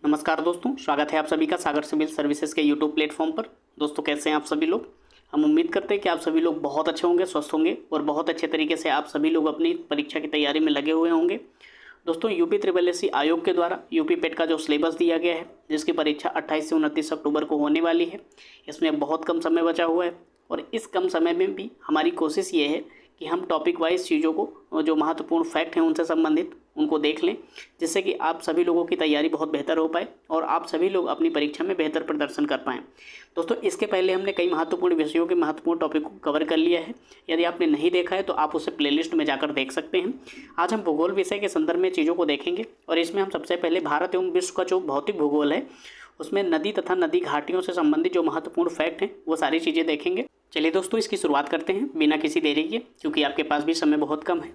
नमस्कार दोस्तों, स्वागत है आप सभी का सागर सिविल सर्विसेज के यूट्यूब प्लेटफॉर्म पर। दोस्तों कैसे हैं आप सभी लोग। हम उम्मीद करते हैं कि आप सभी लोग बहुत अच्छे होंगे, स्वस्थ होंगे और बहुत अच्छे तरीके से आप सभी लोग अपनी परीक्षा की तैयारी में लगे हुए होंगे। दोस्तों यूपी ट्रिपल एस सी आयोग के द्वारा यूपी पेट का जो सिलेबस दिया गया है, जिसकी परीक्षा 28 से 29 अक्टूबर को होने वाली है, इसमें बहुत कम समय बचा हुआ है और इस कम समय में भी हमारी कोशिश ये है कि हम टॉपिक वाइज चीज़ों को, जो महत्वपूर्ण फैक्ट हैं उनसे संबंधित, उनको देख लें, जिससे कि आप सभी लोगों की तैयारी बहुत बेहतर हो पाए और आप सभी लोग अपनी परीक्षा में बेहतर प्रदर्शन कर पाएँ। दोस्तों इसके पहले हमने कई महत्वपूर्ण विषयों के महत्वपूर्ण टॉपिक को कवर कर लिया है। यदि आपने नहीं देखा है तो आप उसे प्लेलिस्ट में जाकर देख सकते हैं। आज हम भूगोल विषय के संदर्भ में चीज़ों को देखेंगे और इसमें हम सबसे पहले भारत एवं विश्व का जो भौतिक भूगोल है उसमें नदी तथा नदी घाटियों से संबंधित जो महत्वपूर्ण फैक्ट हैं वो सारी चीज़ें देखेंगे। चलिए दोस्तों इसकी शुरुआत करते हैं बिना किसी देरी के, क्योंकि आपके पास भी समय बहुत कम है।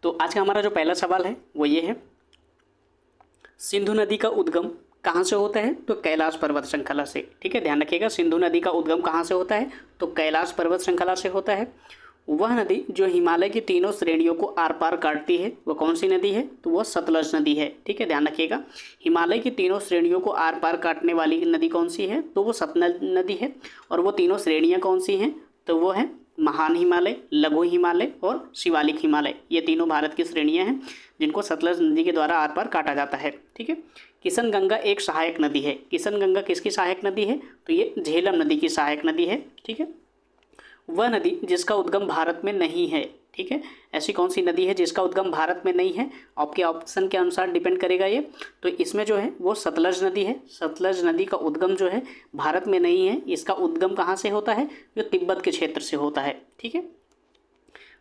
तो आज का हमारा जो पहला सवाल है वो ये है, सिंधु नदी का उद्गम कहाँ से होता है? तो कैलाश पर्वत श्रृंखला से। ठीक है, ध्यान रखिएगा, सिंधु नदी का उद्गम कहाँ से होता है? तो कैलाश पर्वत श्रृंखला से होता है। वह नदी जो हिमालय की तीनों श्रेणियों को आर पार काटती है वो कौन सी नदी है? तो वह सतलज नदी है। ठीक है, ध्यान रखिएगा, हिमालय की तीनों श्रेणियों को आर पार काटने वाली नदी कौन सी है? तो वो सतलज नदी है। और वो तीनों श्रेणियाँ कौन सी हैं? तो वो है महान हिमालय, लघु हिमालय और शिवालिक हिमालय। ये तीनों भारत की श्रेणियाँ हैं जिनको सतलज नदी के द्वारा आर पार काटा जाता है। ठीक है, किशन गंगा एक सहायक नदी है। किशन गंगा किसकी सहायक नदी है? तो ये झेलम नदी की सहायक नदी है। ठीक है, वह नदी जिसका उद्गम भारत में नहीं है। ठीक है, ऐसी कौन सी नदी है जिसका उद्गम भारत में नहीं है? आपके ऑप्शन के अनुसार डिपेंड करेगा ये। तो इसमें जो है वो सतलज नदी है। सतलज नदी का उद्गम जो है भारत में नहीं है। इसका उद्गम कहाँ से होता है? जो तिब्बत के क्षेत्र से होता है। ठीक है,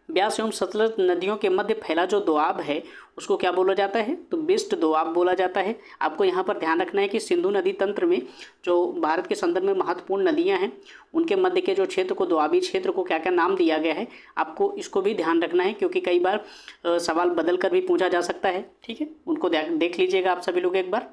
ब्यास एवं सतलज नदियों के मध्य फैला जो दोआब है उसको क्या बोला जाता है? तो बिस्ट दोआब बोला जाता है। आपको यहाँ पर ध्यान रखना है कि सिंधु नदी तंत्र में जो भारत के संदर्भ में महत्वपूर्ण नदियाँ हैं उनके मध्य के जो क्षेत्र को, दोआबी क्षेत्र को क्या क्या नाम दिया गया है, आपको इसको भी ध्यान रखना है, क्योंकि कई बार सवाल बदल कर भी पूछा जा सकता है। ठीक है, उनको देख लीजिएगा आप सभी लोग एक बार।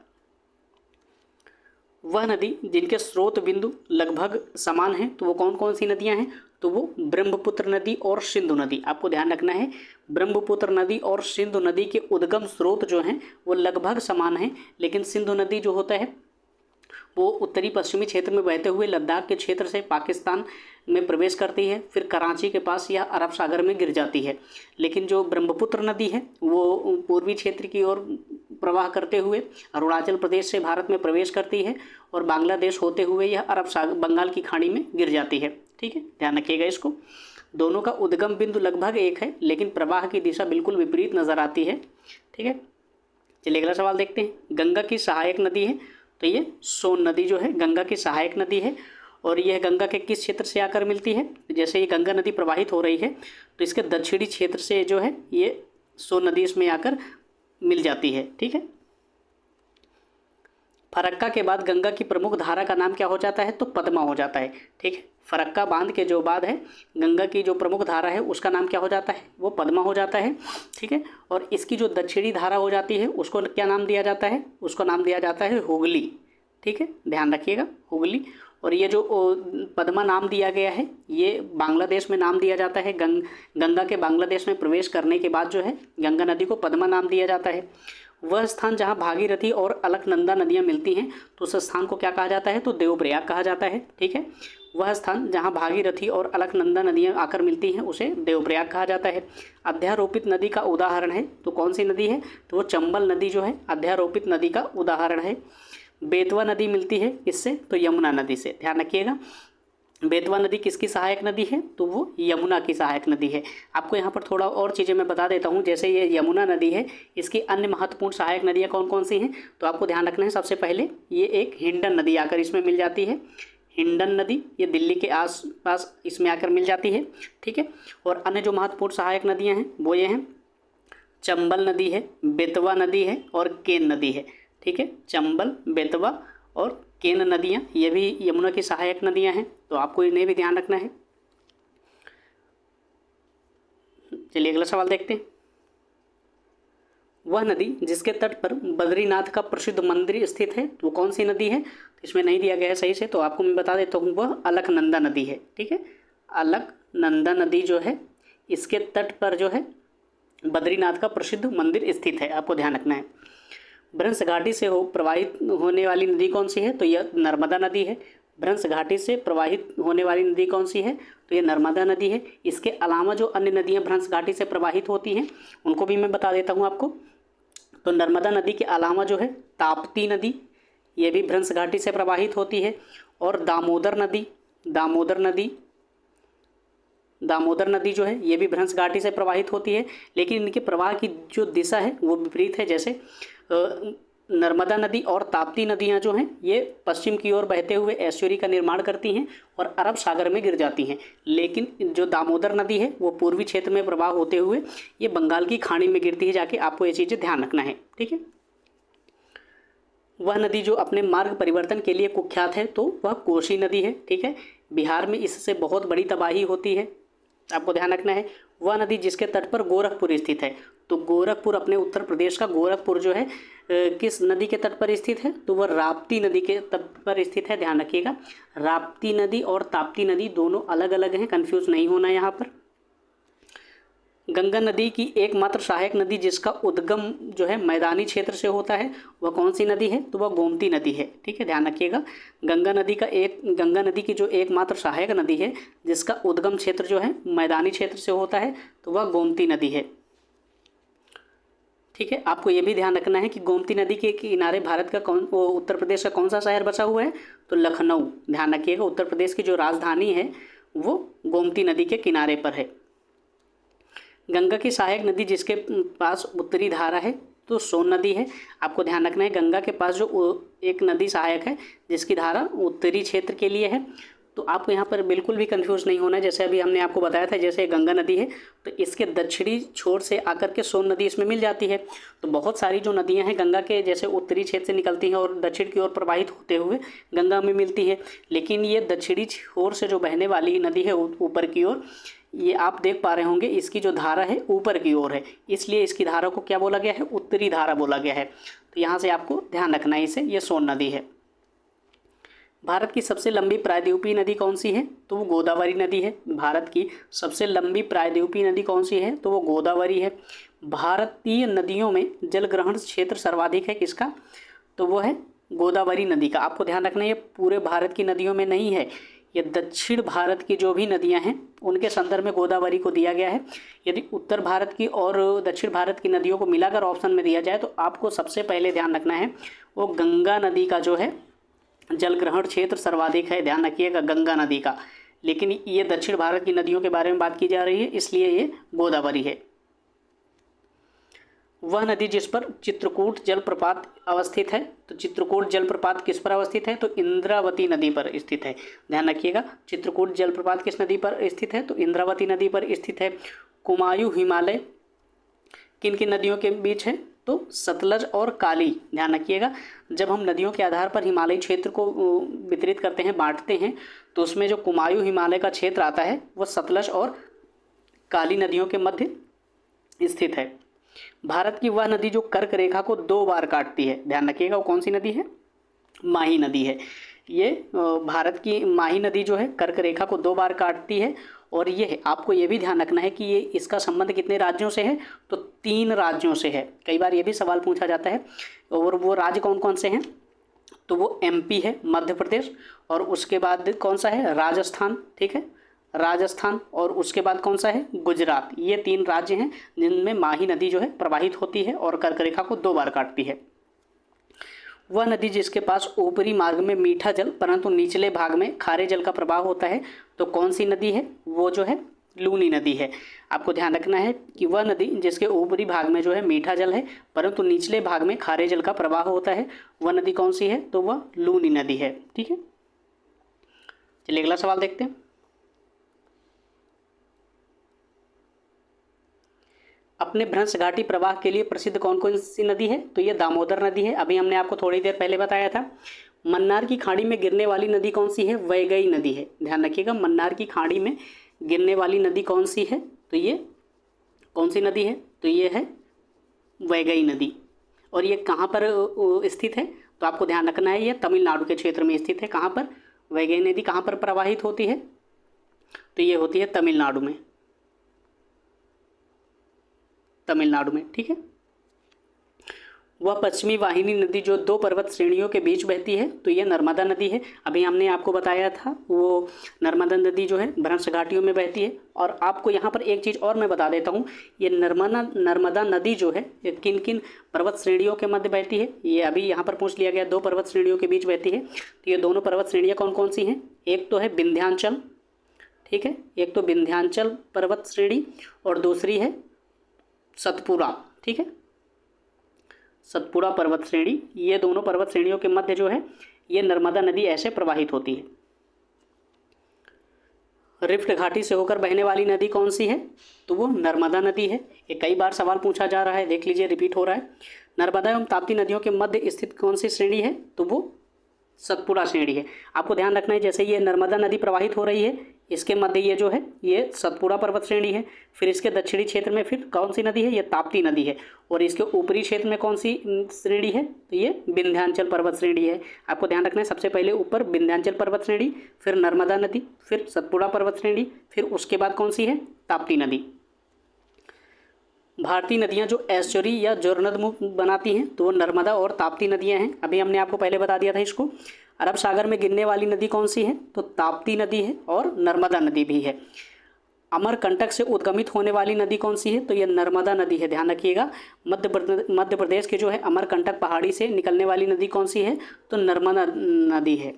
वह नदी जिनके स्रोत बिंदु लगभग समान हैं, तो वो कौन कौन सी नदियां हैं? तो वो ब्रह्मपुत्र नदी और सिंधु नदी। आपको ध्यान रखना है, ब्रह्मपुत्र नदी और सिंधु नदी के उद्गम स्रोत जो हैं वो लगभग समान हैं, लेकिन सिंधु नदी जो होता है वो उत्तरी पश्चिमी क्षेत्र में बहते हुए लद्दाख के क्षेत्र से पाकिस्तान में प्रवेश करती है, फिर कराची के पास या अरब सागर में गिर जाती है। लेकिन जो ब्रह्मपुत्र नदी है वो पूर्वी क्षेत्र की ओर प्रवाह करते हुए अरुणाचल प्रदेश से भारत में प्रवेश करती है और बांग्लादेश होते हुए यह अरब सागर, बंगाल की खाड़ी में गिर जाती है। ठीक है, ध्यान रखिएगा इसको। दोनों का उद्गम बिंदु लगभग एक है, लेकिन प्रवाह की दिशा बिल्कुल विपरीत नजर आती है। ठीक है, चलिए अगला सवाल देखते हैं। गंगा की सहायक नदी है, तो ये सोन नदी जो है गंगा की सहायक नदी है और यह गंगा के किस क्षेत्र से आकर मिलती है? जैसे ये गंगा नदी प्रवाहित हो रही है तो इसके दक्षिणी क्षेत्र से जो है ये सोन नदी इसमें आकर मिल जाती है। ठीक है, फरक्का के बाद गंगा की प्रमुख धारा का नाम क्या हो जाता है? तो पद्मा हो जाता है। ठीक है, फरक्का बांध के जो बाद है गंगा की जो प्रमुख धारा है उसका नाम क्या हो जाता है? वो पद्मा हो जाता है। ठीक है, और इसकी जो दक्षिणी धारा हो जाती है उसको क्या नाम दिया जाता है? उसको नाम दिया जाता है हुगली। ठीक है, ध्यान रखिएगा, हुगली। और ये जो पद्मा नाम दिया गया है ये बांग्लादेश में नाम दिया जाता है। गंगा के बांग्लादेश में प्रवेश करने के बाद जो है गंगा नदी को पद्मा नाम दिया जाता है। वह स्थान जहाँ भागीरथी और अलकनंदा नदियाँ मिलती हैं तो उस स्थान को क्या कहा जाता है? तो देवप्रयाग कहा जाता है। ठीक है, वह स्थान जहाँ भागीरथी और अलकनंदा नदियाँ आकर मिलती हैं उसे देवप्रयाग कहा जाता है। अध्यारोपित नदी का उदाहरण है तो कौन सी नदी है? तो वो चंबल नदी जो है अध्यारोपित नदी का उदाहरण है। बेतवा नदी मिलती है इससे? तो यमुना नदी से। ध्यान रखिएगा, बेतवा नदी किसकी सहायक नदी है? तो वो यमुना की सहायक नदी है। आपको यहाँ पर थोड़ा और चीज़ें मैं बता देता हूँ, जैसे ये यमुना नदी है इसकी अन्य महत्वपूर्ण सहायक नदियाँ कौन कौन सी हैं? तो आपको ध्यान रखना है, सबसे पहले ये एक हिंडन नदी आकर इसमें मिल जाती है। हिंडन नदी ये दिल्ली के आसपास इसमें आकर मिल जाती है। ठीक है, और अन्य जो महत्वपूर्ण सहायक नदियाँ हैं वो ये हैं, चंबल नदी है, बेतवा नदी है और केन नदी है। ठीक है, चंबल, बेतवा और केन नदियाँ ये भी यमुना की सहायक नदियाँ हैं, तो आपको इन्हें भी ध्यान रखना है। चलिए अगला सवाल देखते हैं। वह नदी जिसके तट पर बद्रीनाथ का प्रसिद्ध मंदिर स्थित है तो वो कौन सी नदी है? तो इसमें नहीं दिया गया है सही से, तो आपको मैं बता देता हूँ, वह अलकनंदा नदी है। ठीक है, अलकनंदा नदी जो है इसके तट पर जो है बद्रीनाथ का प्रसिद्ध मंदिर स्थित है, आपको ध्यान रखना है। भ्रंश घाटी से प्रवाहित होने वाली नदी कौन सी है? तो यह नर्मदा नदी है। भ्रंश घाटी से प्रवाहित होने वाली नदी कौन सी है? तो यह नर्मदा नदी है। इसके अलावा जो अन्य नदियाँ भ्रंश घाटी से प्रवाहित होती हैं उनको भी मैं बता देता हूँ आपको। तो नर्मदा नदी के अलावा जो है ताप्ती नदी, ये भी भ्रंश घाटी से प्रवाहित होती है। और दामोदर नदी जो है ये भी भ्रंश घाटी से प्रवाहित होती है, लेकिन इनके प्रवाह की जो दिशा है वो विपरीत है। जैसे नर्मदा नदी और ताप्ती नदियाँ जो हैं ये पश्चिम की ओर बहते हुए एस्चुरी का निर्माण करती हैं और अरब सागर में गिर जाती हैं, लेकिन जो दामोदर नदी है वो पूर्वी क्षेत्र में प्रवाह होते हुए ये बंगाल की खाड़ी में गिरती है जाके। आपको ये चीज़ें ध्यान रखना है, ठीक है। वह नदी जो अपने मार्ग परिवर्तन के लिए कुख्यात है तो वह कोसी नदी है, ठीक है। बिहार में इससे बहुत बड़ी तबाही होती है, आपको ध्यान रखना है। वह नदी जिसके तट पर गोरखपुर स्थित है, तो गोरखपुर अपने उत्तर प्रदेश का गोरखपुर जो है किस नदी के तट पर स्थित है? तो वह राप्ती नदी के तट पर स्थित है, ध्यान रखिएगा। राप्ती नदी और ताप्ती नदी दोनों अलग अलग हैं, कंफ्यूज नहीं होना यहाँ पर। गंगा नदी की एकमात्र सहायक नदी जिसका उद्गम जो है मैदानी क्षेत्र से होता है वह कौन सी नदी है? तो वह गोमती नदी है, ठीक है, ध्यान रखिएगा। गंगा नदी की जो एकमात्र सहायक नदी है जिसका उद्गम क्षेत्र जो है मैदानी क्षेत्र से होता है तो वह गोमती नदी है, ठीक है। आपको ये भी ध्यान रखना है कि गोमती नदी के किनारे भारत का उत्तर प्रदेश का कौन सा शहर बसा हुआ है? तो लखनऊ, ध्यान रखिएगा। उत्तर प्रदेश की जो राजधानी है वो गोमती नदी के किनारे पर है। गंगा की सहायक नदी जिसके पास उत्तरी धारा है तो सोन नदी है। आपको ध्यान रखना है गंगा के पास जो एक नदी सहायक है जिसकी धारा उत्तरी क्षेत्र के लिए है, तो आपको यहाँ पर बिल्कुल भी कंफ्यूज नहीं होना है। जैसे अभी हमने आपको बताया था, जैसे गंगा नदी है तो इसके दक्षिणी छोर से आकर के सोन नदी इसमें मिल जाती है। तो बहुत सारी जो नदियाँ हैं गंगा के जैसे उत्तरी क्षेत्र से निकलती हैं और दक्षिण की ओर प्रवाहित होते हुए गंगा में मिलती है, लेकिन ये दक्षिणी छोर से जो बहने वाली नदी है ऊपर की ओर, ये आप देख पा रहे होंगे इसकी जो धारा है ऊपर की ओर है, इसलिए इसकी धारा को क्या बोला गया है? उत्तरी धारा बोला गया है। तो यहाँ से आपको ध्यान रखना है इसे, ये सोन नदी है। भारत की सबसे लंबी प्रायद्वीपीय नदी कौन सी है? तो वो गोदावरी नदी है। भारत की सबसे लंबी प्रायद्वीपीय नदी कौन सी है? तो वो गोदावरी है। भारतीय नदियों में जल ग्रहण क्षेत्र सर्वाधिक है किसका? तो वो है गोदावरी नदी का। आपको ध्यान रखना है ये पूरे भारत की नदियों में नहीं है, ये दक्षिण भारत की जो भी नदियां हैं उनके संदर्भ में गोदावरी को दिया गया है। यदि उत्तर भारत की और दक्षिण भारत की नदियों को मिलाकर ऑप्शन में दिया जाए तो आपको सबसे पहले ध्यान रखना है वो गंगा नदी का जो है जल ग्रहण क्षेत्र सर्वाधिक है, ध्यान रखिएगा गंगा नदी का। लेकिन ये दक्षिण भारत की नदियों के बारे में बात की जा रही है, इसलिए ये गोदावरी है। वह नदी जिस पर चित्रकूट जलप्रपात अवस्थित है, तो चित्रकूट जलप्रपात किस पर अवस्थित है? तो इंद्रावती नदी पर स्थित है, ध्यान रखिएगा। चित्रकूट जलप्रपात किस नदी पर स्थित है? तो इंद्रावती नदी पर स्थित है। कुमायूं हिमालय किन किन नदियों के बीच है? तो सतलज और काली, ध्यान रखिएगा। जब हम नदियों के आधार पर हिमालयी क्षेत्र को वितरित करते हैं, बांटते हैं, तो उसमें जो कुमायूं हिमालय का क्षेत्र आता है वह सतलज और काली नदियों के मध्य स्थित है। भारत की वह नदी जो कर्क रेखा को 2 बार काटती है, ध्यान रखिएगा, वो कौन सी नदी है? माही नदी है। ये भारत की माही नदी जो है कर्क रेखा को 2 बार काटती है। और ये आपको ये भी ध्यान रखना है कि ये इसका संबंध कितने राज्यों से है? तो 3 राज्यों से है। कई बार ये भी सवाल पूछा जाता है। और वो राज्य कौन कौन से हैं? तो वो MP है, मध्य प्रदेश, और उसके बाद कौन सा है? राजस्थान, ठीक है, राजस्थान, और उसके बाद कौन सा है? गुजरात। ये 3 राज्य हैं जिनमें माही नदी जो है प्रवाहित होती है और कर्क रेखा को 2 बार काटती है। वह नदी जिसके पास ऊपरी मार्ग में मीठा जल परंतु निचले भाग में खारे जल का प्रवाह होता है, तो कौन सी नदी है? वो जो है लूनी नदी है। आपको ध्यान रखना है कि वह नदी जिसके ऊपरी भाग में जो है मीठा जल है परंतु निचले भाग में खारे जल का प्रवाह होता है, वह नदी कौन सी है? तो वह लूनी नदी है, ठीक है। चलिए अगला सवाल देखते हैं। अपने भ्रंश घाटी प्रवाह के लिए प्रसिद्ध कौन कौन सी नदी है? तो ये दामोदर नदी है, अभी हमने आपको थोड़ी देर पहले बताया था। मन्नार की खाड़ी में गिरने वाली नदी कौन सी है? वैगई नदी है, ध्यान रखिएगा। मन्नार की खाड़ी में गिरने वाली नदी कौन सी है? तो ये कौन सी नदी है? तो ये है वैगई नदी। और ये कहाँ पर स्थित है? तो आपको ध्यान रखना है ये तमिलनाडु के क्षेत्र में स्थित है। कहाँ पर? वैगई नदी कहाँ पर प्रवाहित होती है? तो ये होती है तमिलनाडु में, तमिलनाडु में, ठीक है। वह पश्चिमी वाहिनी नदी जो 2 पर्वत श्रेणियों के बीच बहती है, तो ये नर्मदा नदी है। अभी हमने आपको बताया था वो नर्मदा नदी जो है भ्रंश घाटियों में बहती है। और आपको यहाँ पर एक चीज़ और मैं बता देता हूँ, ये नर्मदा नदी जो है ये किन किन पर्वत श्रेणियों के मध्य बहती है, ये अभी यहाँ पर पूछ लिया गया। 2 पर्वत श्रेणियों के बीच बहती है, तो ये दोनों पर्वत श्रेणियाँ कौन कौन सी हैं? एक तो है विंध्याचल, ठीक है, एक तो विंध्याचल पर्वत श्रेणी और दूसरी है सतपुड़ा, ठीक है, सतपुड़ा पर्वत श्रेणी। ये दोनों पर्वत श्रेणियों के मध्य जो है ये नर्मदा नदी ऐसे प्रवाहित होती है। रिफ्ट घाटी से होकर बहने वाली नदी कौन सी है? तो वो नर्मदा नदी है। ये कई बार सवाल पूछा जा रहा है, देख लीजिए रिपीट हो रहा है। नर्मदा एवं ताप्ती नदियों के मध्य स्थित कौन सी श्रेणी है? तो वो सतपुड़ा श्रेणी है। आपको ध्यान रखना है, जैसे ये नर्मदा नदी प्रवाहित हो रही है, इसके मध्य ये जो है ये सतपुड़ा पर्वत श्रेणी है। फिर इसके दक्षिणी क्षेत्र में फिर कौन सी नदी है? ये ताप्ती नदी है। और इसके ऊपरी क्षेत्र में कौन सी श्रेणी है? तो ये विंध्याचल पर्वत श्रेणी है। आपको ध्यान रखना है, सबसे पहले ऊपर विंध्याचल पर्वत श्रेणी, फिर नर्मदा नदी, फिर सतपुड़ा पर्वत श्रेणी, फिर उसके बाद कौन सी है? ताप्ती नदी। भारतीय नदियां जो एस्चुरी या जोरनदमुख बनाती हैं तो वो नर्मदा और ताप्ती नदियां हैं। अभी हमने आपको पहले बता दिया था इसको। अरब सागर में गिरने वाली नदी कौन सी है? तो ताप्ती नदी है और नर्मदा नदी भी है। अमरकंटक से उद्गमित होने वाली नदी कौन सी है? तो ये नर्मदा नदी है, ध्यान रखिएगा। मध्य प्रदेश के जो है अमरकंटक पहाड़ी से निकलने वाली नदी कौन सी है? तो नर्मदा नदी है।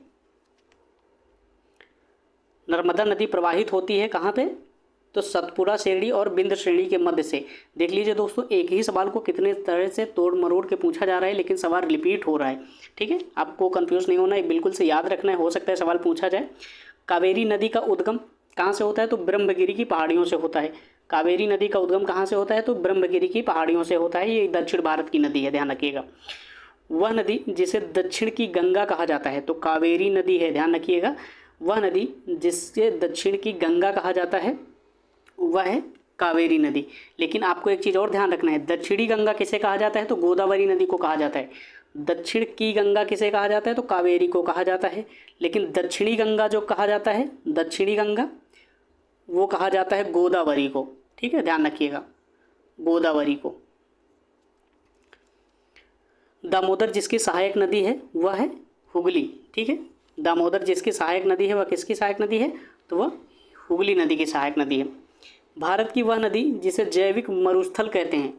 नर्मदा नदी प्रवाहित होती है कहाँ पे? तो सतपुड़ा श्रेणी और बिंद श्रेणी के मध्य से। देख लीजिए दोस्तों, एक ही सवाल को कितने तरह से तोड़ मरोड़ के पूछा जा रहा है, लेकिन सवाल रिपीट हो रहा है, ठीक है। आपको कंफ्यूज नहीं होना है, बिल्कुल से याद रखना है, हो सकता है सवाल पूछा जाए। कावेरी नदी का उद्गम कहाँ से होता है? तो ब्रह्मगिरी की पहाड़ियों से होता है। कावेरी नदी का उद्गम कहाँ से होता है? तो ब्रह्मगिरी की पहाड़ियों से होता है। ये दक्षिण भारत की नदी है, ध्यान रखिएगा। वह नदी जिसे दक्षिण की गंगा कहा जाता है, तो कावेरी नदी है, ध्यान रखिएगा। वह नदी जिससे दक्षिण की गंगा कहा जाता है वह है कावेरी नदी। लेकिन आपको एक चीज़ और ध्यान रखना है, दक्षिणी गंगा किसे कहा जाता है? तो गोदावरी नदी को कहा जाता है। दक्षिण की गंगा किसे कहा जाता है? तो कावेरी को कहा जाता है। लेकिन दक्षिणी गंगा जो कहा जाता है, दक्षिणी गंगा, वो कहा जाता है गोदावरी को, ठीक है, ध्यान रखिएगा, गोदावरी को। दामोदर जिसकी सहायक नदी है वह है हुगली, ठीक है। दामोदर जिसकी सहायक नदी है वह किसकी सहायक नदी है? तो वह हुगली नदी की सहायक नदी है। भारत की वह नदी जिसे जैविक मरुस्थल कहते हैं,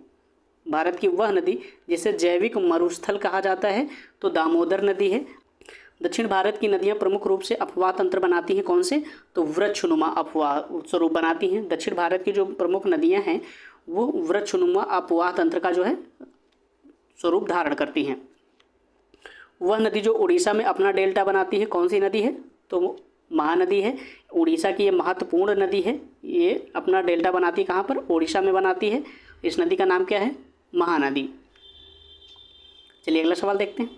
भारत की वह नदी जिसे जैविक मरुस्थल कहा जाता है, तो दामोदर नदी है। दक्षिण भारत की नदियां प्रमुख रूप से अपवाह तंत्र बनाती हैं, कौन से? तो वृक्षनुमा अपवाह स्वरूप बनाती हैं। दक्षिण भारत की जो प्रमुख नदियां हैं वो वृक्षनुमा अपवाह तंत्र का जो है स्वरूप धारण करती हैं। वह नदी जो उड़ीसा में अपना डेल्टा बनाती है, कौन सी नदी है? तो महानदी है। उड़ीसा की ये महत्वपूर्ण नदी है, ये अपना डेल्टा बनाती है कहाँ पर? उड़ीसा में बनाती है। इस नदी का नाम क्या है? महानदी। चलिए अगला सवाल देखते हैं।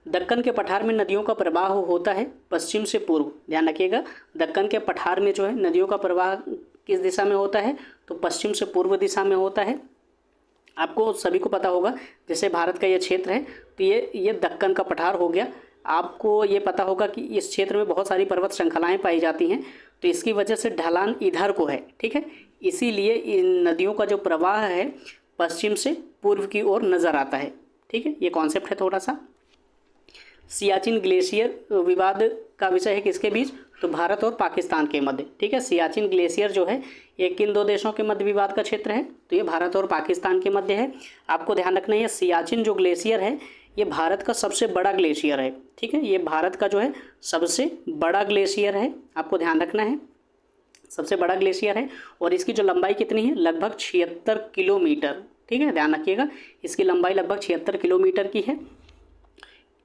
दक्कन के पठार में नदियों का प्रवाह होता है पश्चिम से पूर्व, ध्यान रखिएगा। दक्कन के पठार में जो है नदियों का प्रवाह किस दिशा में होता है? तो पश्चिम से पूर्व दिशा में होता है। आपको सभी को पता होगा, जैसे भारत का ये क्षेत्र है तो ये दक्कन का पठार हो गया। आपको ये पता होगा कि इस क्षेत्र में बहुत सारी पर्वत श्रृंखलाएं पाई जाती हैं, तो इसकी वजह से ढलान इधर को है, ठीक है। इसीलिए इन नदियों का जो प्रवाह है पश्चिम से पूर्व की ओर नज़र आता है, ठीक है। ये कॉन्सेप्ट है थोड़ा सा। सियाचिन ग्लेशियर विवाद का विषय है किसके बीच? तो भारत और पाकिस्तान के मध्य, ठीक है। सियाचिन ग्लेशियर जो है ये किन 2 देशों के मध्य विवाद का क्षेत्र है? तो ये भारत और पाकिस्तान के मध्य है। आपको ध्यान रखना है, सियाचिन जो ग्लेशियर है ये भारत का सबसे बड़ा ग्लेशियर है, ठीक है। ये भारत का जो है सबसे बड़ा ग्लेशियर है, आपको ध्यान रखना है, सबसे बड़ा ग्लेशियर है। और इसकी जो लंबाई कितनी है? लगभग 76 किलोमीटर, ठीक है, ध्यान रखिएगा। इसकी लंबाई लगभग 76 किलोमीटर की है।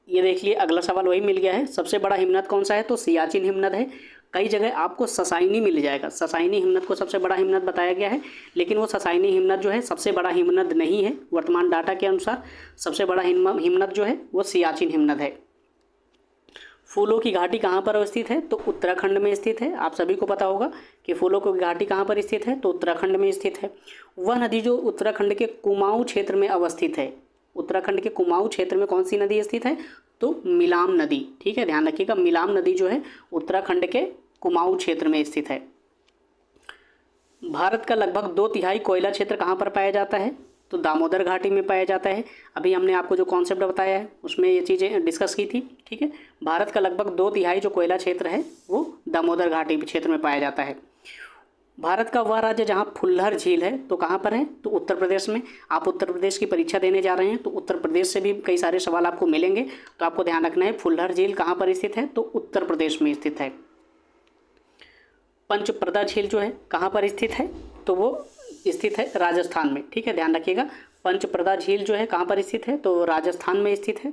ये देख लिए, अगला सवाल वही मिल गया है। सबसे बड़ा हिमनद कौन सा है? तो सियाचिन हिमनद है। कई जगह आपको ससाइनी मिल जाएगा, ससाइनी हिमनद को सबसे बड़ा हिमनद बताया गया है, लेकिन वो ससाइनी हिमनद जो है सबसे बड़ा हिमनद नहीं है। वर्तमान डाटा के अनुसार सबसे बड़ा हिमनद जो है वो सियाचिन हिमनद है। फूलों की घाटी कहाँ पर स्थित है? तो उत्तराखंड में स्थित है। आप सभी को पता होगा कि फूलों की घाटी कहाँ पर स्थित है, तो उत्तराखंड में स्थित है। वह नदी जो उत्तराखंड के कुमाऊं क्षेत्र में अवस्थित है, उत्तराखंड के कुमाऊं क्षेत्र में कौन सी नदी स्थित है? तो मिलाम नदी, ठीक है, ध्यान रखिएगा। मिलाम नदी जो है उत्तराखंड के कुमाऊं क्षेत्र में स्थित है। भारत का लगभग 2/3 कोयला क्षेत्र कहाँ पर पाया जाता है? तो दामोदर घाटी में पाया जाता है। अभी हमने आपको जो कॉन्सेप्ट बताया है उसमें ये चीज़ें डिस्कस की थी, ठीक है। भारत का लगभग 2/3 जो कोयला क्षेत्र है वो दामोदर घाटी क्षेत्र में पाया जाता है। भारत का वह राज्य जहाँ फुल्लर झील है तो कहाँ पर है, तो उत्तर प्रदेश में। आप उत्तर प्रदेश की परीक्षा देने जा रहे हैं तो उत्तर प्रदेश से भी कई सारे सवाल आपको मिलेंगे, तो आपको ध्यान रखना है फुल्लर झील कहाँ पर स्थित है, तो उत्तर प्रदेश में स्थित है। पंचप्रदा झील जो है कहाँ पर स्थित है, तो वो स्थित है राजस्थान में, ठीक है, ध्यान रखिएगा। पंचप्रदा झील जो है कहाँ पर स्थित है, तो राजस्थान में स्थित है।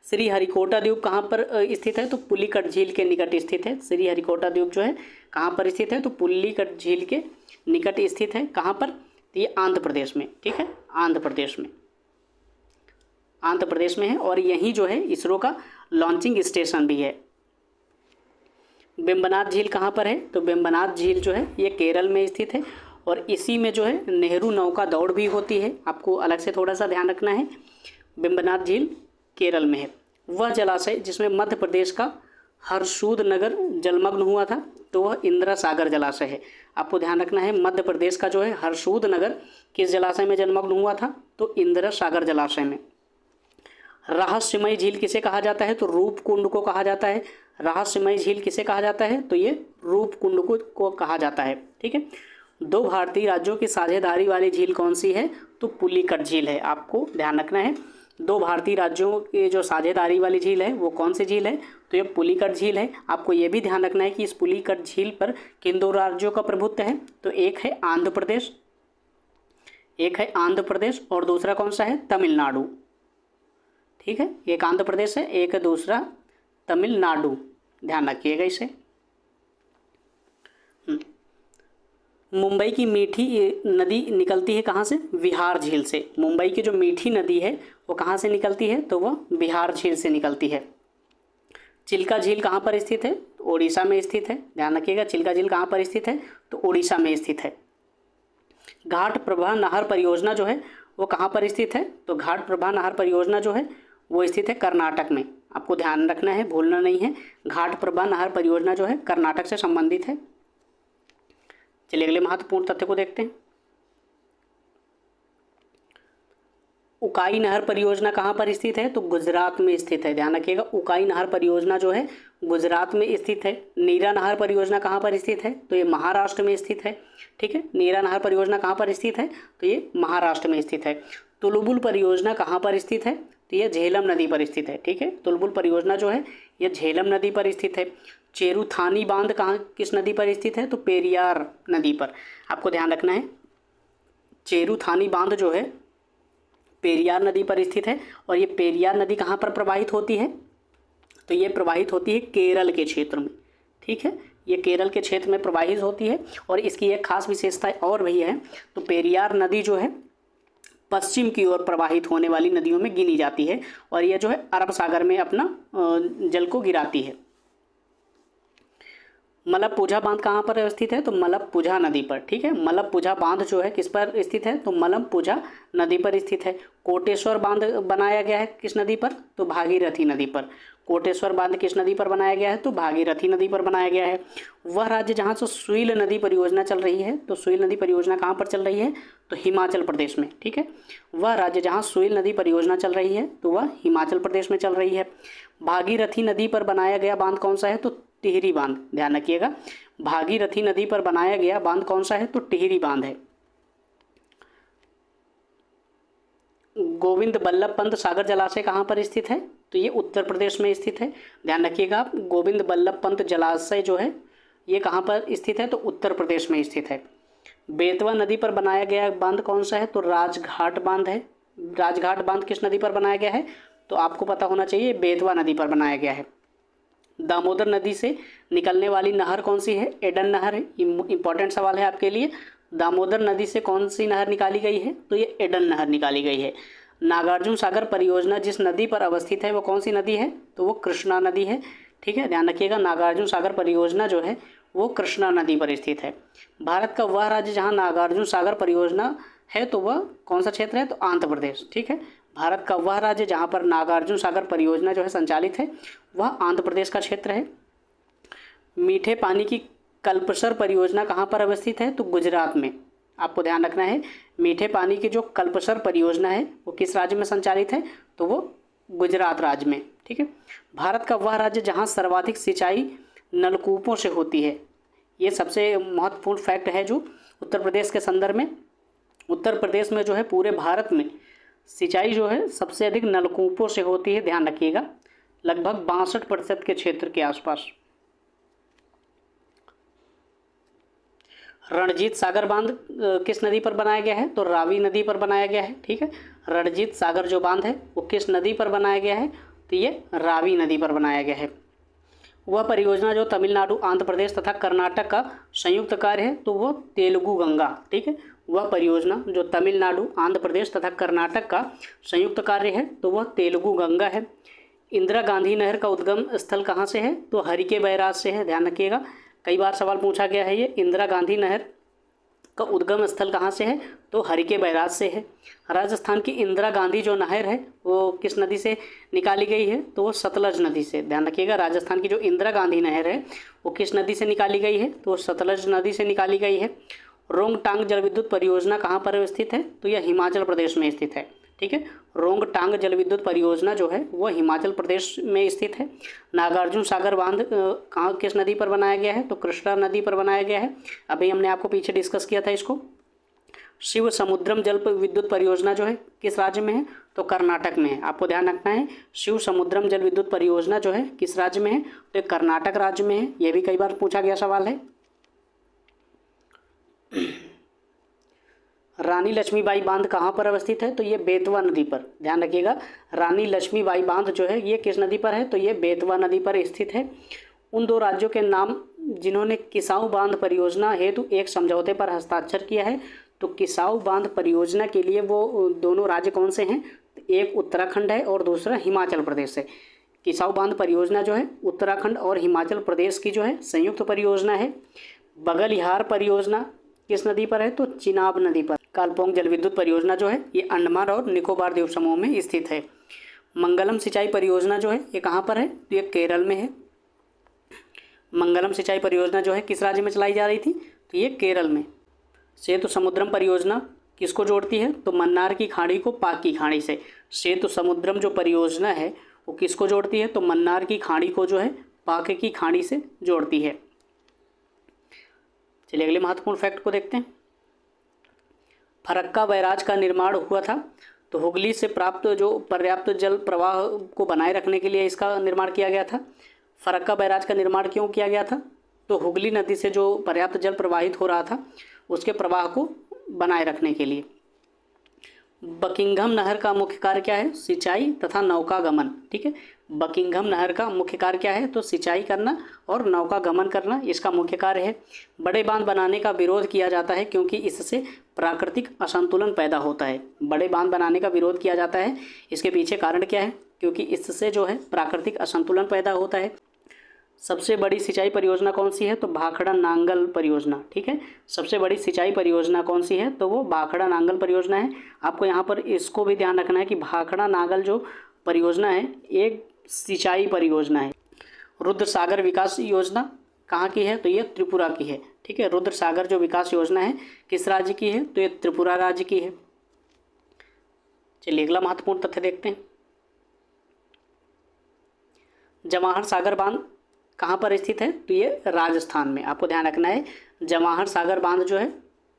श्री हरिकोटा द्वीप कहाँ पर स्थित है, तो पुलिकट झील के निकट स्थित है। श्री हरिकोटा द्वीप जो है कहाँ पर स्थित है, तो पुलिकट झील के निकट स्थित है। कहाँ पर, तो ये आंध्र प्रदेश में, ठीक है, आंध्र प्रदेश में, आंध्र प्रदेश में है। और यहीं जो है इसरो का लॉन्चिंग स्टेशन भी है। वेम्बनाथ झील कहाँ पर है, तो वेम्बनाथ झील जो है ये केरल में स्थित है और इसी में जो है नेहरू नौका दौड़ भी होती है, आपको अलग से थोड़ा सा ध्यान रखना है। वेम्बनाथ झील केरल में है। वह जलाशय जिसमें मध्य प्रदेश का हरसूद नगर जलमग्न हुआ था, तो वह इंदिरा सागर जलाशय है। आपको ध्यान रखना है मध्य प्रदेश का जो है हरसूद नगर किस जलाशय में जलमग्न हुआ था, तो इंदिरा सागर जलाशय में। रहस्यमय झील किसे कहा जाता है, तो रूपकुंड को कहा जाता है। रहस्यमय झील किसे कहा जाता है, तो ये रूपकुंड को कहा जाता है, ठीक है। 2 भारतीय राज्यों की साझेदारी वाली झील कौन सी है, तो पुलिकट झील है। आपको ध्यान रखना है 2 भारतीय राज्यों की जो साझेदारी वाली झील है वो कौन सी झील है, तो ये पुलिकट झील है। आपको ये भी ध्यान रखना है कि इस पुलिकट झील पर किन 2 राज्यों का प्रभुत्व है, तो एक है आंध्र प्रदेश, एक है आंध्र प्रदेश और दूसरा कौन सा है, तमिलनाडु, ठीक है। एक आंध्र प्रदेश है, एक है दूसरा तमिलनाडु, ध्यान रखिएगा इसे। मुंबई की मीठी नदी निकलती है कहाँ से, विहार झील से। मुंबई की जो मीठी नदी है वो कहाँ से निकलती है, तो वह विहार झील से निकलती है। चिल्का झील कहाँ पर स्थित है, ओडिशा में स्थित है, ध्यान रखिएगा। चिल्का झील कहाँ पर स्थित है, तो ओडिशा में स्थित है। घाट प्रभा नहर परियोजना जो है वो कहाँ पर स्थित है, तो घाट प्रभा नहर परियोजना जो है वो स्थित है कर्नाटक में। आपको ध्यान रखना है, भूलना नहीं है। घाट प्रभा नहर परियोजना जो है कर्नाटक से संबंधित है। चलिए अगले महत्वपूर्ण तथ्य को देखते हैं। उकाई नहर परियोजना कहाँ पर स्थित है, तो गुजरात में स्थित है, ध्यान रखिएगा। उकाई नहर परियोजना जो है गुजरात में स्थित है। नीरा नहर परियोजना कहाँ पर स्थित है, तो ये महाराष्ट्र में स्थित है, ठीक है। नीरा नहर परियोजना कहाँ पर स्थित है, तो ये महाराष्ट्र में स्थित है। तुलबुल परियोजना कहाँ पर स्थित है, तो ये झेलम नदी पर स्थित है, ठीक है। तुलबुल परियोजना जो है ये झेलम नदी पर स्थित है। चेरुथानी बांध कहाँ किस नदी पर स्थित है, तो पेरियार नदी पर। आपको ध्यान रखना है चेरुथानी बांध जो है पेरियार नदी पर स्थित है। और ये पेरियार नदी कहाँ पर प्रवाहित होती है, तो ये प्रवाहित होती है केरल के क्षेत्र में, ठीक है। ये केरल के क्षेत्र में प्रवाहित होती है और इसकी एक खास विशेषता और भी है, तो पेरियार नदी जो है पश्चिम की ओर प्रवाहित होने वाली नदियों में गिनी जाती है और यह जो है अरब सागर में अपना जल को गिराती है। मलप्पुझा बांध कहाँ पर स्थित है, तो मलप्पुझा नदी पर, ठीक है। मलप्पुझा बांध जो है किस पर स्थित है, तो मलप्पुझा नदी पर स्थित है। कोटेश्वर बांध बनाया गया है किस नदी पर, तो भागीरथी नदी पर। कोटेश्वर बांध किस नदी पर बनाया गया है, तो भागीरथी नदी पर बनाया गया है। वह राज्य जहाँ से सुईल नदी परियोजना चल रही है, तो सुईल नदी परियोजना कहाँ पर चल रही है, तो हिमाचल प्रदेश में, ठीक है। वह राज्य जहाँ सुईल नदी परियोजना चल रही है तो वह हिमाचल प्रदेश में चल रही है। भागीरथी नदी पर बनाया गया बांध कौन सा है, तो टिहरी बांध, ध्यान रखिएगा। भागीरथी नदी पर बनाया गया बांध कौन सा है, तो टिहरी बांध है। गोविंद बल्लभ पंत सागर जलाशय कहाँ पर स्थित है, तो ये उत्तर प्रदेश में स्थित है, ध्यान रखिएगा आप। गोविंद बल्लभ पंत जलाशय जो है ये कहाँ पर स्थित है, तो उत्तर प्रदेश में स्थित है। बेतवा नदी पर बनाया गया बांध कौन सा है, तो राजघाट बांध है। राजघाट बांध किस नदी पर बनाया गया है, तो आपको पता होना चाहिए बेतवा नदी पर बनाया गया है। दामोदर नदी से निकलने वाली नहर कौन सी है, एडन नहर है। इंपॉर्टेंट सवाल है आपके लिए। दामोदर नदी से कौन सी नहर निकाली गई है, तो ये एडन नहर निकाली गई है। नागार्जुन सागर परियोजना जिस नदी पर अवस्थित है वो कौन सी नदी है, तो वो कृष्णा नदी है, ठीक है, ध्यान रखिएगा। नागार्जुन सागर परियोजना जो है वो कृष्णा नदी पर स्थित है। भारत का वह राज्य जहाँ नागार्जुन सागर परियोजना है तो वह कौन सा क्षेत्र है, तो आंध्र प्रदेश, ठीक है। भारत का वह राज्य जहाँ पर नागार्जुन सागर परियोजना जो है संचालित है वह आंध्र प्रदेश का क्षेत्र है। मीठे पानी की कल्पसर परियोजना कहाँ पर अवस्थित है, तो गुजरात में। आपको ध्यान रखना है। मीठे पानी की जो कल्पसर परियोजना है वो किस राज्य में संचालित है, तो वो गुजरात राज्य में। ठीक है। भारत का वह राज्य जहाँ सर्वाधिक सिंचाई नलकूपों से होती है। ये सबसे महत्वपूर्ण फैक्ट है जो उत्तर प्रदेश के संदर्भ में। उत्तर प्रदेश में जो है पूरे भारत में सिंचाई जो है सबसे अधिक नलकूपों से होती है, ध्यान रखिएगा, लगभग 62% के क्षेत्र के आसपास। रणजीत सागर बांध किस नदी पर बनाया गया है, तो रावी नदी पर बनाया गया है। ठीक है। रणजीत सागर जो बांध है वो किस नदी पर बनाया गया है, तो ये रावी नदी पर बनाया गया है। वह परियोजना जो तमिलनाडु, आंध्र प्रदेश तथा कर्नाटक का संयुक्त कार्य है, तो वो तेलुगु गंगा। ठीक है। वह परियोजना जो तमिलनाडु, आंध्र प्रदेश तथा कर्नाटक का संयुक्त कार्य है, तो वह तेलुगु गंगा है। इंदिरा गांधी नहर का उद्गम स्थल कहाँ से है, तो हरिके बैराज से है, ध्यान रखिएगा, कई बार सवाल पूछा गया है ये। इंदिरा गांधी नहर का उद्गम स्थल कहाँ से है, तो हरिके बैराज से है। राजस्थान की इंदिरा गांधी जो नहर है वो किस नदी से निकाली गई है, तो वो सतलज नदी से, ध्यान रखिएगा। राजस्थान की जो इंदिरा गांधी नहर है वो किस नदी से निकाली गई है, तो वो सतलज नदी से निकाली गई है। रोंगटांग जल विद्युत परियोजना कहाँ पर स्थित है, तो यह हिमाचल प्रदेश में स्थित है। ठीक है। रोंगटांग जल विद्युत परियोजना जो है वो हिमाचल प्रदेश में स्थित है। नागार्जुन सागर बांध कहाँ, किस नदी पर बनाया गया है, तो कृष्णा नदी पर बनाया गया है। अभी हमने आपको पीछे डिस्कस किया था इसको। शिव समुद्रम जल विद्युत परियोजना जो है किस राज्य में है, तो कर्नाटक में है। आपको ध्यान रखना है, शिव समुद्रम जल विद्युत परियोजना जो है किस राज्य में है, तो ये कर्नाटक राज्य में है। यह भी कई बार पूछा गया सवाल है। रानी लक्ष्मीबाई बांध कहाँ पर अवस्थित है, तो ये बेतवा नदी पर, ध्यान रखिएगा। रानी लक्ष्मीबाई बांध जो है ये किस नदी पर है, तो ये बेतवा नदी पर स्थित है। उन दो राज्यों के नाम जिन्होंने किसाऊ बांध परियोजना हेतु एक समझौते पर हस्ताक्षर किया है, तो किसाऊ बांध परियोजना के लिए वो दोनों राज्य कौन से हैं, एक उत्तराखंड है और दूसरा हिमाचल प्रदेश है। किसाऊ बांध परियोजना जो है उत्तराखंड और हिमाचल प्रदेश की जो है संयुक्त परियोजना है। बगलिहार परियोजना किस नदी पर है, तो चिनाब नदी पर। कालपोंग जल विद्युत परियोजना जो है ये अंडमान और निकोबार द्वीप समूह में स्थित है। मंगलम सिंचाई परियोजना जो है ये कहाँ पर है, तो ये केरल में है। मंगलम सिंचाई परियोजना जो है किस राज्य में चलाई जा रही थी, तो ये केरल में। सेतु समुद्रम परियोजना किसको जोड़ती है, तो मन्नार की खाड़ी को पाक की खाड़ी से। सेतु समुद्रम जो परियोजना है वो किसको जोड़ती है, तो मन्नार की खाड़ी को जो है पाक की खाड़ी से जोड़ती है। चलिए अगले महत्वपूर्ण फैक्ट को देखते हैं। फरक्का बैराज का निर्माण हुआ था, तो हुगली से प्राप्त जो पर्याप्त जल प्रवाह को बनाए रखने के लिए इसका निर्माण किया गया था। फरक्का बैराज का निर्माण क्यों किया गया था, तो हुगली नदी से जो पर्याप्त जल प्रवाहित हो रहा था उसके प्रवाह को बनाए रखने के लिए। बकिंघम नहर का मुख्य कार्य क्या है, सिंचाई तथा नौकागमन। ठीक है। बकिंघम नहर का मुख्य कार्य क्या है, तो सिंचाई करना और नौकागमन करना इसका मुख्य कार्य है। बड़े बांध बनाने का विरोध किया जाता है क्योंकि इससे प्राकृतिक असंतुलन पैदा होता है। बड़े बांध बनाने का विरोध किया जाता है, इसके पीछे कारण क्या है, क्योंकि इससे जो है प्राकृतिक असंतुलन पैदा होता है। सबसे बड़ी सिंचाई परियोजना कौन सी है, तो भाखड़ा नांगल परियोजना। ठीक है। सबसे बड़ी सिंचाई परियोजना कौन सी है, तो वो भाखड़ा नांगल परियोजना है। आपको यहाँ पर इसको भी ध्यान रखना है कि भाखड़ा नांगल जो परियोजना है एक सिंचाई परियोजना है। रुद्र सागर विकास योजना कहाँ की है, तो ये त्रिपुरा की है। ठीक है। रुद्र सागर जो विकास योजना है किस राज्य की है, तो ये त्रिपुरा राज्य की है। चलिए अगला महत्वपूर्ण तथ्य देखते हैं। जवाहर सागर बांध कहाँ पर स्थित है, तो ये राजस्थान में। आपको ध्यान रखना है, जवाहर सागर बांध जो है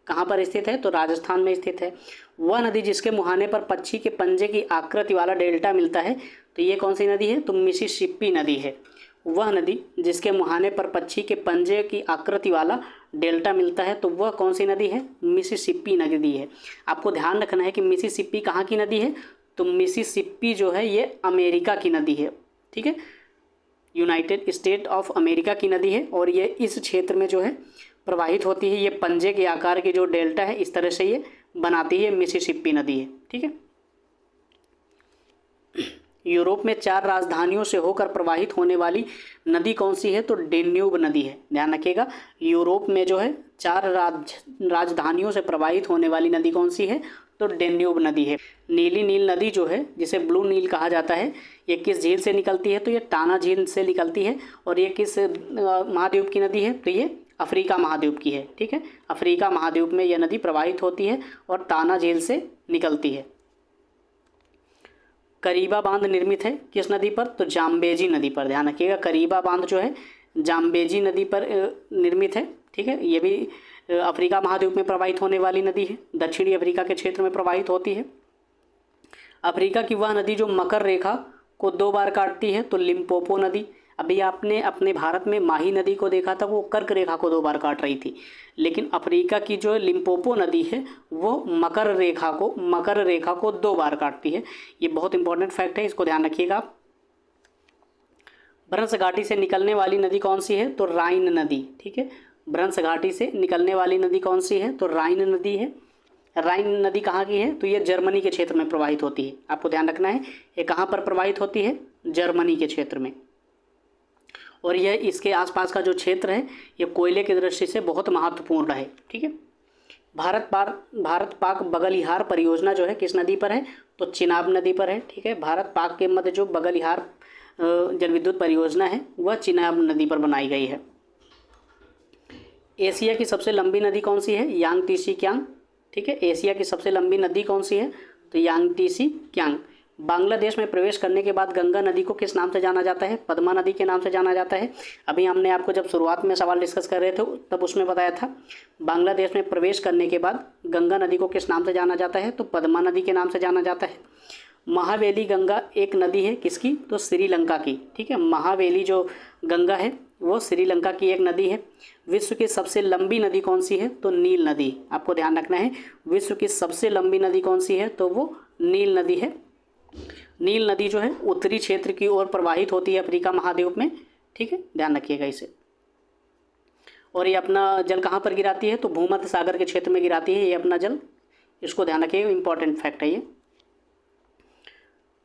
कहाँ पर स्थित है, तो राजस्थान में स्थित है। वह नदी जिसके मुहाने पर पक्षी के पंजे की आकृति वाला डेल्टा मिलता है, तो ये कौन सी नदी है, तो मिसिसिपी नदी है। वह नदी जिसके मुहाने पर पक्षी के पंजे की आकृति वाला डेल्टा मिलता है, तो वह कौन सी नदी है, मिसिसिपी नदी है। आपको ध्यान रखना है कि मिसिसिपी कहाँ की नदी है, तो मिसिसिपी जो है ये अमेरिका की नदी है। ठीक है। यूनाइटेड स्टेट ऑफ अमेरिका की नदी है और ये इस क्षेत्र में जो है प्रवाहित होती है। ये पंजे के आकार की जो डेल्टा है इस तरह से ये बनाती है, मिसिसिपी नदी है। ठीक है। यूरोप में 4 राजधानियों से होकर प्रवाहित होने वाली नदी कौन सी है, तो डेन्यूब नदी है। ध्यान रखिएगा, यूरोप में जो है 4 राजधानियों से प्रवाहित होने वाली नदी कौन सी है, तो डेन्यूब नदी है। नीली नील नदी जो है जिसे ब्लू नील कहा जाता है, ये किस झील से निकलती है, तो ये टाना झील से निकलती है। और ये किस महाद्वीप की नदी है, तो ये अफ्रीका महाद्वीप की है। ठीक है, अफ्रीका महाद्वीप में यह नदी प्रवाहित होती है और ताना झील से निकलती है। करीबा बांध निर्मित है किस नदी पर? तो जाम्बेजी नदी पर। ध्यान रखिएगा, करीबा बांध जो है जाम्बेजी नदी पर निर्मित है। ठीक है, ये भी अफ्रीका महाद्वीप में प्रवाहित होने वाली नदी है, दक्षिणी अफ्रीका के क्षेत्र में प्रवाहित होती है। अफ्रीका की वह नदी जो मकर रेखा को 2 बार काटती है, तो लिम्पोपो नदी। अभी आपने अपने भारत में माही नदी को देखा था, वो कर्क रेखा को 2 बार काट रही थी, लेकिन अफ्रीका की जो लिम्पोपो नदी है वो मकर रेखा को 2 बार काटती है। ये बहुत इंपॉर्टेंट फैक्ट है, इसको ध्यान रखिएगा। भ्रंश घाटी से निकलने वाली नदी कौन सी है? तो राइन नदी। ठीक है, भ्रंश घाटी से निकलने वाली नदी कौन सी है? तो राइन नदी है। राइन नदी कहाँ की है? तो ये जर्मनी के क्षेत्र में प्रवाहित होती है। आपको ध्यान रखना है, ये कहाँ पर प्रवाहित होती है? जर्मनी के क्षेत्र में। और यह इसके आसपास का जो क्षेत्र है ये कोयले की दृष्टि से बहुत महत्वपूर्ण है। ठीक है, भारत पाक बगलिहार परियोजना जो है किस नदी पर है? तो चिनाब नदी पर है। ठीक है, भारत पाक के मध्य जो बगलिहार जल विद्युत परियोजना है वह चिनाब नदी पर बनाई गई है। एशिया की सबसे लंबी नदी कौन सी है? यांगतीसी क्यांग। ठीक है, एशिया की सबसे लंबी नदी कौन सी है? तो यांगतीसी क्यांग। बांग्लादेश में प्रवेश करने के बाद गंगा नदी को किस नाम से जाना जाता है? पद्मा नदी के नाम से जाना जाता है। अभी हमने आपको जब शुरुआत में सवाल डिस्कस कर रहे थे तब उसमें बताया था, बांग्लादेश में प्रवेश करने के बाद गंगा नदी को किस नाम से जाना जाता है? तो पद्मा नदी के नाम से जाना जाता है। महावेली गंगा एक नदी है किसकी? तो श्रीलंका की। ठीक है, महावेली जो गंगा है वो श्रीलंका की एक नदी है। विश्व की सबसे लंबी नदी कौन सी है? तो नील नदी। आपको ध्यान रखना है, विश्व की सबसे लंबी नदी कौन सी है? तो वो नील नदी है। नील नदी जो है उत्तरी क्षेत्र की ओर प्रवाहित होती है अफ्रीका महाद्वीप में। ठीक है, ध्यान रखिएगा इसे। और ये अपना जल कहाँ पर गिराती है? तो भूमध्य सागर के क्षेत्र में गिराती है ये अपना जल, इसको ध्यान रखिएगा, इंपॉर्टेंट फैक्ट है ये।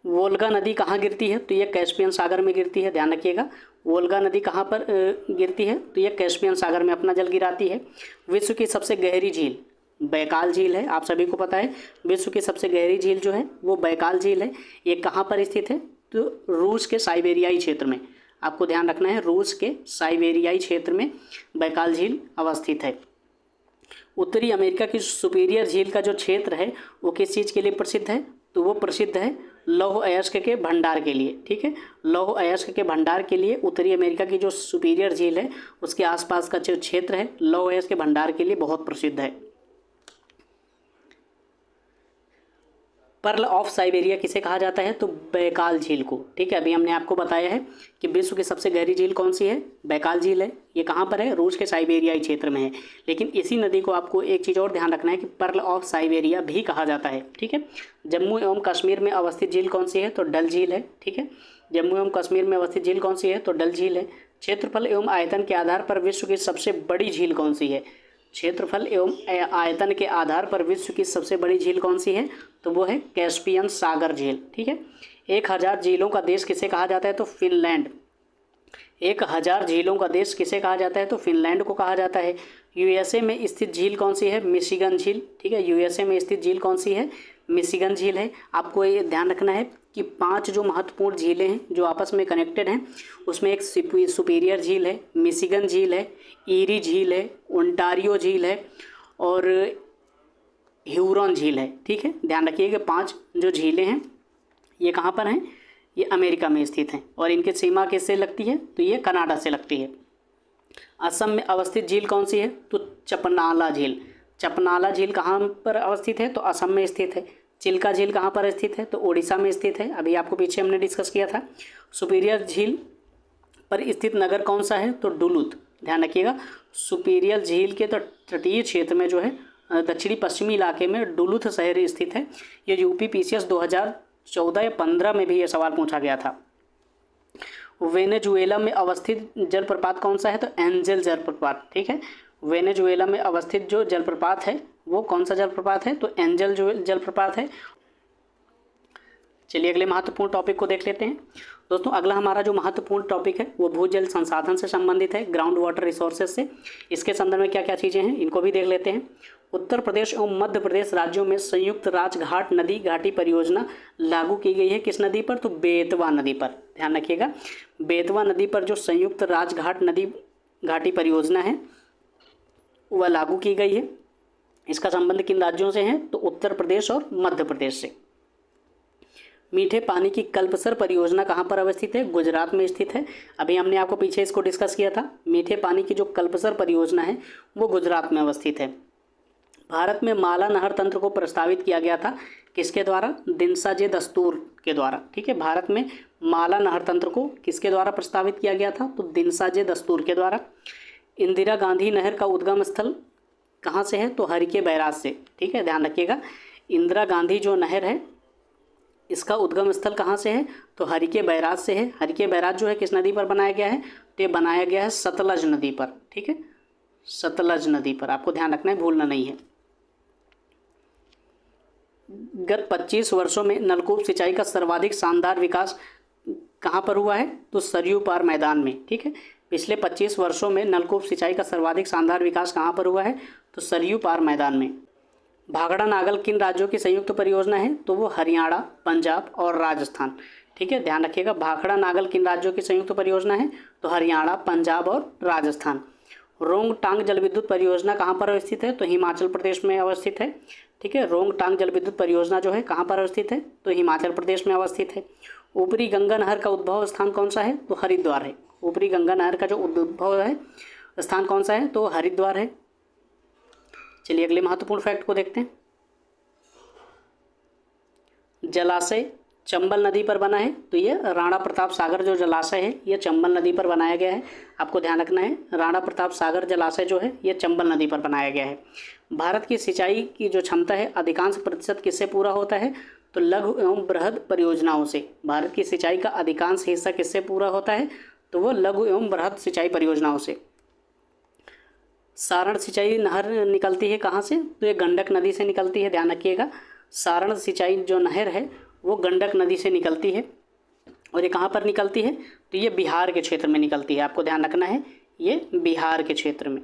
वोल्गा नदी कहाँ गिरती है? तो ये कैस्पियन सागर में गिरती है। ध्यान रखिएगा, वोल्गा नदी कहाँ पर गिरती है? तो ये कैस्पियन सागर में अपना जल गिराती है। विश्व की सबसे गहरी झील बैकाल झील है। आप सभी को पता है विश्व की सबसे गहरी झील जो है वो बैकाल झील है। ये कहाँ पर स्थित है? तो रूस के साइबेरियाई क्षेत्र में। आपको ध्यान रखना है, रूस के साइबेरियाई क्षेत्र में बैकाल झील अवस्थित है। उत्तरी अमेरिका की सुपीरियर झील का जो क्षेत्र है वो किस चीज़ के लिए प्रसिद्ध है? तो वो प्रसिद्ध है लौह अयस्क के भंडार के लिए। ठीक है, लौह अयस्क के भंडार के लिए उत्तरी अमेरिका की जो सुपीरियर झील है उसके आसपास का जो क्षेत्र है लौह अयस्क के भंडार के लिए बहुत प्रसिद्ध है। पर्ल ऑफ साइबेरिया किसे कहा जाता है? तो बैकाल झील को। ठीक है, अभी हमने आपको बताया है कि विश्व की सबसे गहरी झील कौन सी है? बैकाल झील है। ये कहाँ पर है? रूस के साइबेरियाई क्षेत्र में है। लेकिन इसी नदी को आपको एक चीज़ और ध्यान रखना है कि पर्ल ऑफ साइबेरिया भी कहा जाता है। ठीक है, जम्मू एवं कश्मीर में अवस्थित झील कौन सी है? तो डल झील है। ठीक है, जम्मू एवं कश्मीर में अवस्थित झील कौन सी है? तो डल झील है। क्षेत्रफल एवं आयतन के आधार पर विश्व की सबसे बड़ी झील कौन सी है? क्षेत्रफल एवं आयतन के आधार पर विश्व की सबसे बड़ी झील कौन सी है? तो वो है कैस्पियन सागर झील। ठीक है, 1000 झीलों का देश किसे कहा जाता है? तो फिनलैंड। 1000 झीलों का देश किसे कहा जाता है? तो फिनलैंड को कहा जाता है। यूएसए में स्थित झील कौन सी है? मिशिगन झील। ठीक है, यूएसए में स्थित झील कौन सी है? मिशिगन झील है। आपको ये ध्यान रखना है कि 5 जो महत्वपूर्ण झीलें हैं जो आपस में कनेक्टेड हैं उसमें एक सुपीरियर झील है, मिशिगन झील है, ईरी झील है, ओंटारियो झील है और ह्यूरॉन झील है। ठीक है, ध्यान रखिए कि 5 जो झीलें हैं ये कहाँ पर हैं? ये अमेरिका में स्थित हैं और इनकी सीमा किससे लगती है? तो ये कनाडा से लगती है। असम में अवस्थित झील कौन सी है? तो चपनाला झील। चपनाला झील कहाँ पर अवस्थित है? तो असम में स्थित है। चिल्का झील कहाँ पर स्थित है? तो उड़ीसा में स्थित है। अभी आपको पीछे हमने डिस्कस किया था। सुपीरियर झील पर स्थित नगर कौन सा है? तो डुलुथ। ध्यान रखिएगा, सुपीरियर झील के तटीय क्षेत्र में जो है दक्षिणी पश्चिमी इलाके में डुलुथ शहर स्थित है। ये यूपी पीसीएस 2014 या 15 में भी ये सवाल पूछा गया था। वेनेजुएला में अवस्थित जलप्रपात कौन सा है? तो एंजल जलप्रपात। ठीक है, वेनेजुएला में अवस्थित जो जलप्रपात है वो कौन सा जलप्रपात है? तो एंजल जलप्रपात है। चलिए अगले महत्वपूर्ण टॉपिक को देख लेते हैं। दोस्तों अगला हमारा जो महत्वपूर्ण टॉपिक है वो भूजल संसाधन से संबंधित है, ग्राउंड वाटर रिसोर्सेज से। इसके संदर्भ में क्या क्या चीज़ें हैं इनको भी देख लेते हैं। उत्तर प्रदेश एवं मध्य प्रदेश राज्यों में संयुक्त राजघाट नदी घाटी परियोजना लागू की गई है किस नदी पर? तो बेतवा नदी पर। ध्यान रखिएगा, बेतवा नदी पर जो संयुक्त राजघाट नदी घाटी परियोजना है वह लागू की गई है। इसका संबंध किन राज्यों से है? तो उत्तर प्रदेश और मध्य प्रदेश से। मीठे पानी की कल्पसर परियोजना कहाँ पर अवस्थित है? गुजरात में स्थित है। अभी हमने आपको पीछे इसको डिस्कस किया था। मीठे पानी की जो कल्पसर परियोजना है वो गुजरात में अवस्थित है। भारत में माला नहर तंत्र को प्रस्तावित किया गया था किसके द्वारा? दिनसा जे दस्तूर के द्वारा। ठीक है, भारत में माला नहर तंत्र को किसके द्वारा प्रस्तावित किया गया था? तो दिनसा जे दस्तूर के द्वारा। इंदिरा गांधी नहर का उद्गम स्थल कहाँ से है? तो हरिके बैराज से। ठीक है, ध्यान रखिएगा, इंदिरा गांधी जो नहर है इसका उद्गम स्थल कहाँ से है? तो हरिके बैराज से है। हरिके बैराज जो है किस नदी पर बनाया गया है? तो ये बनाया गया है सतलज नदी पर। ठीक है, सतलज नदी पर, आपको ध्यान रखना है, भूलना नहीं है। गत 25 वर्षों में नलकूप सिंचाई का सर्वाधिक शानदार विकास कहाँ पर हुआ है? तो सरयू पार मैदान में। ठीक है, पिछले 25 वर्षों में नलकूप सिंचाई का सर्वाधिक शानदार विकास कहाँ पर हुआ है? तो सरयू पार मैदान में। भाखड़ा नागल किन राज्यों की संयुक्त परियोजना है? तो वो हरियाणा, पंजाब और राजस्थान। ठीक है, ध्यान रखिएगा, भाखड़ा नागल किन राज्यों की संयुक्त परियोजना है? तो हरियाणा, पंजाब और राजस्थान। रोंगटांग जल विद्युत परियोजना कहाँ पर अवस्थित है? तो हिमाचल प्रदेश में अवस्थित है। ठीक है, रोंगटांग जल विद्युत परियोजना जो है कहाँ पर अवस्थित है? तो हिमाचल प्रदेश में अवस्थित है। ऊपरी गंगा नहर का उद्भव स्थान कौन सा है? तो हरिद्वार है। ऊपरी गंगा नहर का जो उद्भव है स्थान कौन सा है? तो हरिद्वार है। चलिए अगले महत्वपूर्ण फैक्ट को देखते हैं। जलाशय चंबल नदी पर बना है। तो ये राणा प्रताप सागर जो जलाशय है ये चंबल नदी पर बनाया गया है। आपको ध्यान रखना है, राणा प्रताप सागर जलाशय जो है ये चंबल नदी पर बनाया गया है। भारत की सिंचाई की जो क्षमता है अधिकांश प्रतिशत किससे पूरा होता है? तो लघु एवं बृहद परियोजनाओं से। भारत की सिंचाई का अधिकांश हिस्सा किससे पूरा होता है? तो वो लघु एवं बृहद सिंचाई परियोजनाओं से। सारण सिंचाई नहर निकलती है कहाँ से? तो ये गंडक नदी से निकलती है। ध्यान रखिएगा, सारण सिंचाई जो नहर है वो गंडक नदी से निकलती है। और ये कहाँ पर निकलती है? तो ये बिहार के क्षेत्र में निकलती है। आपको ध्यान रखना है, ये बिहार के क्षेत्र में,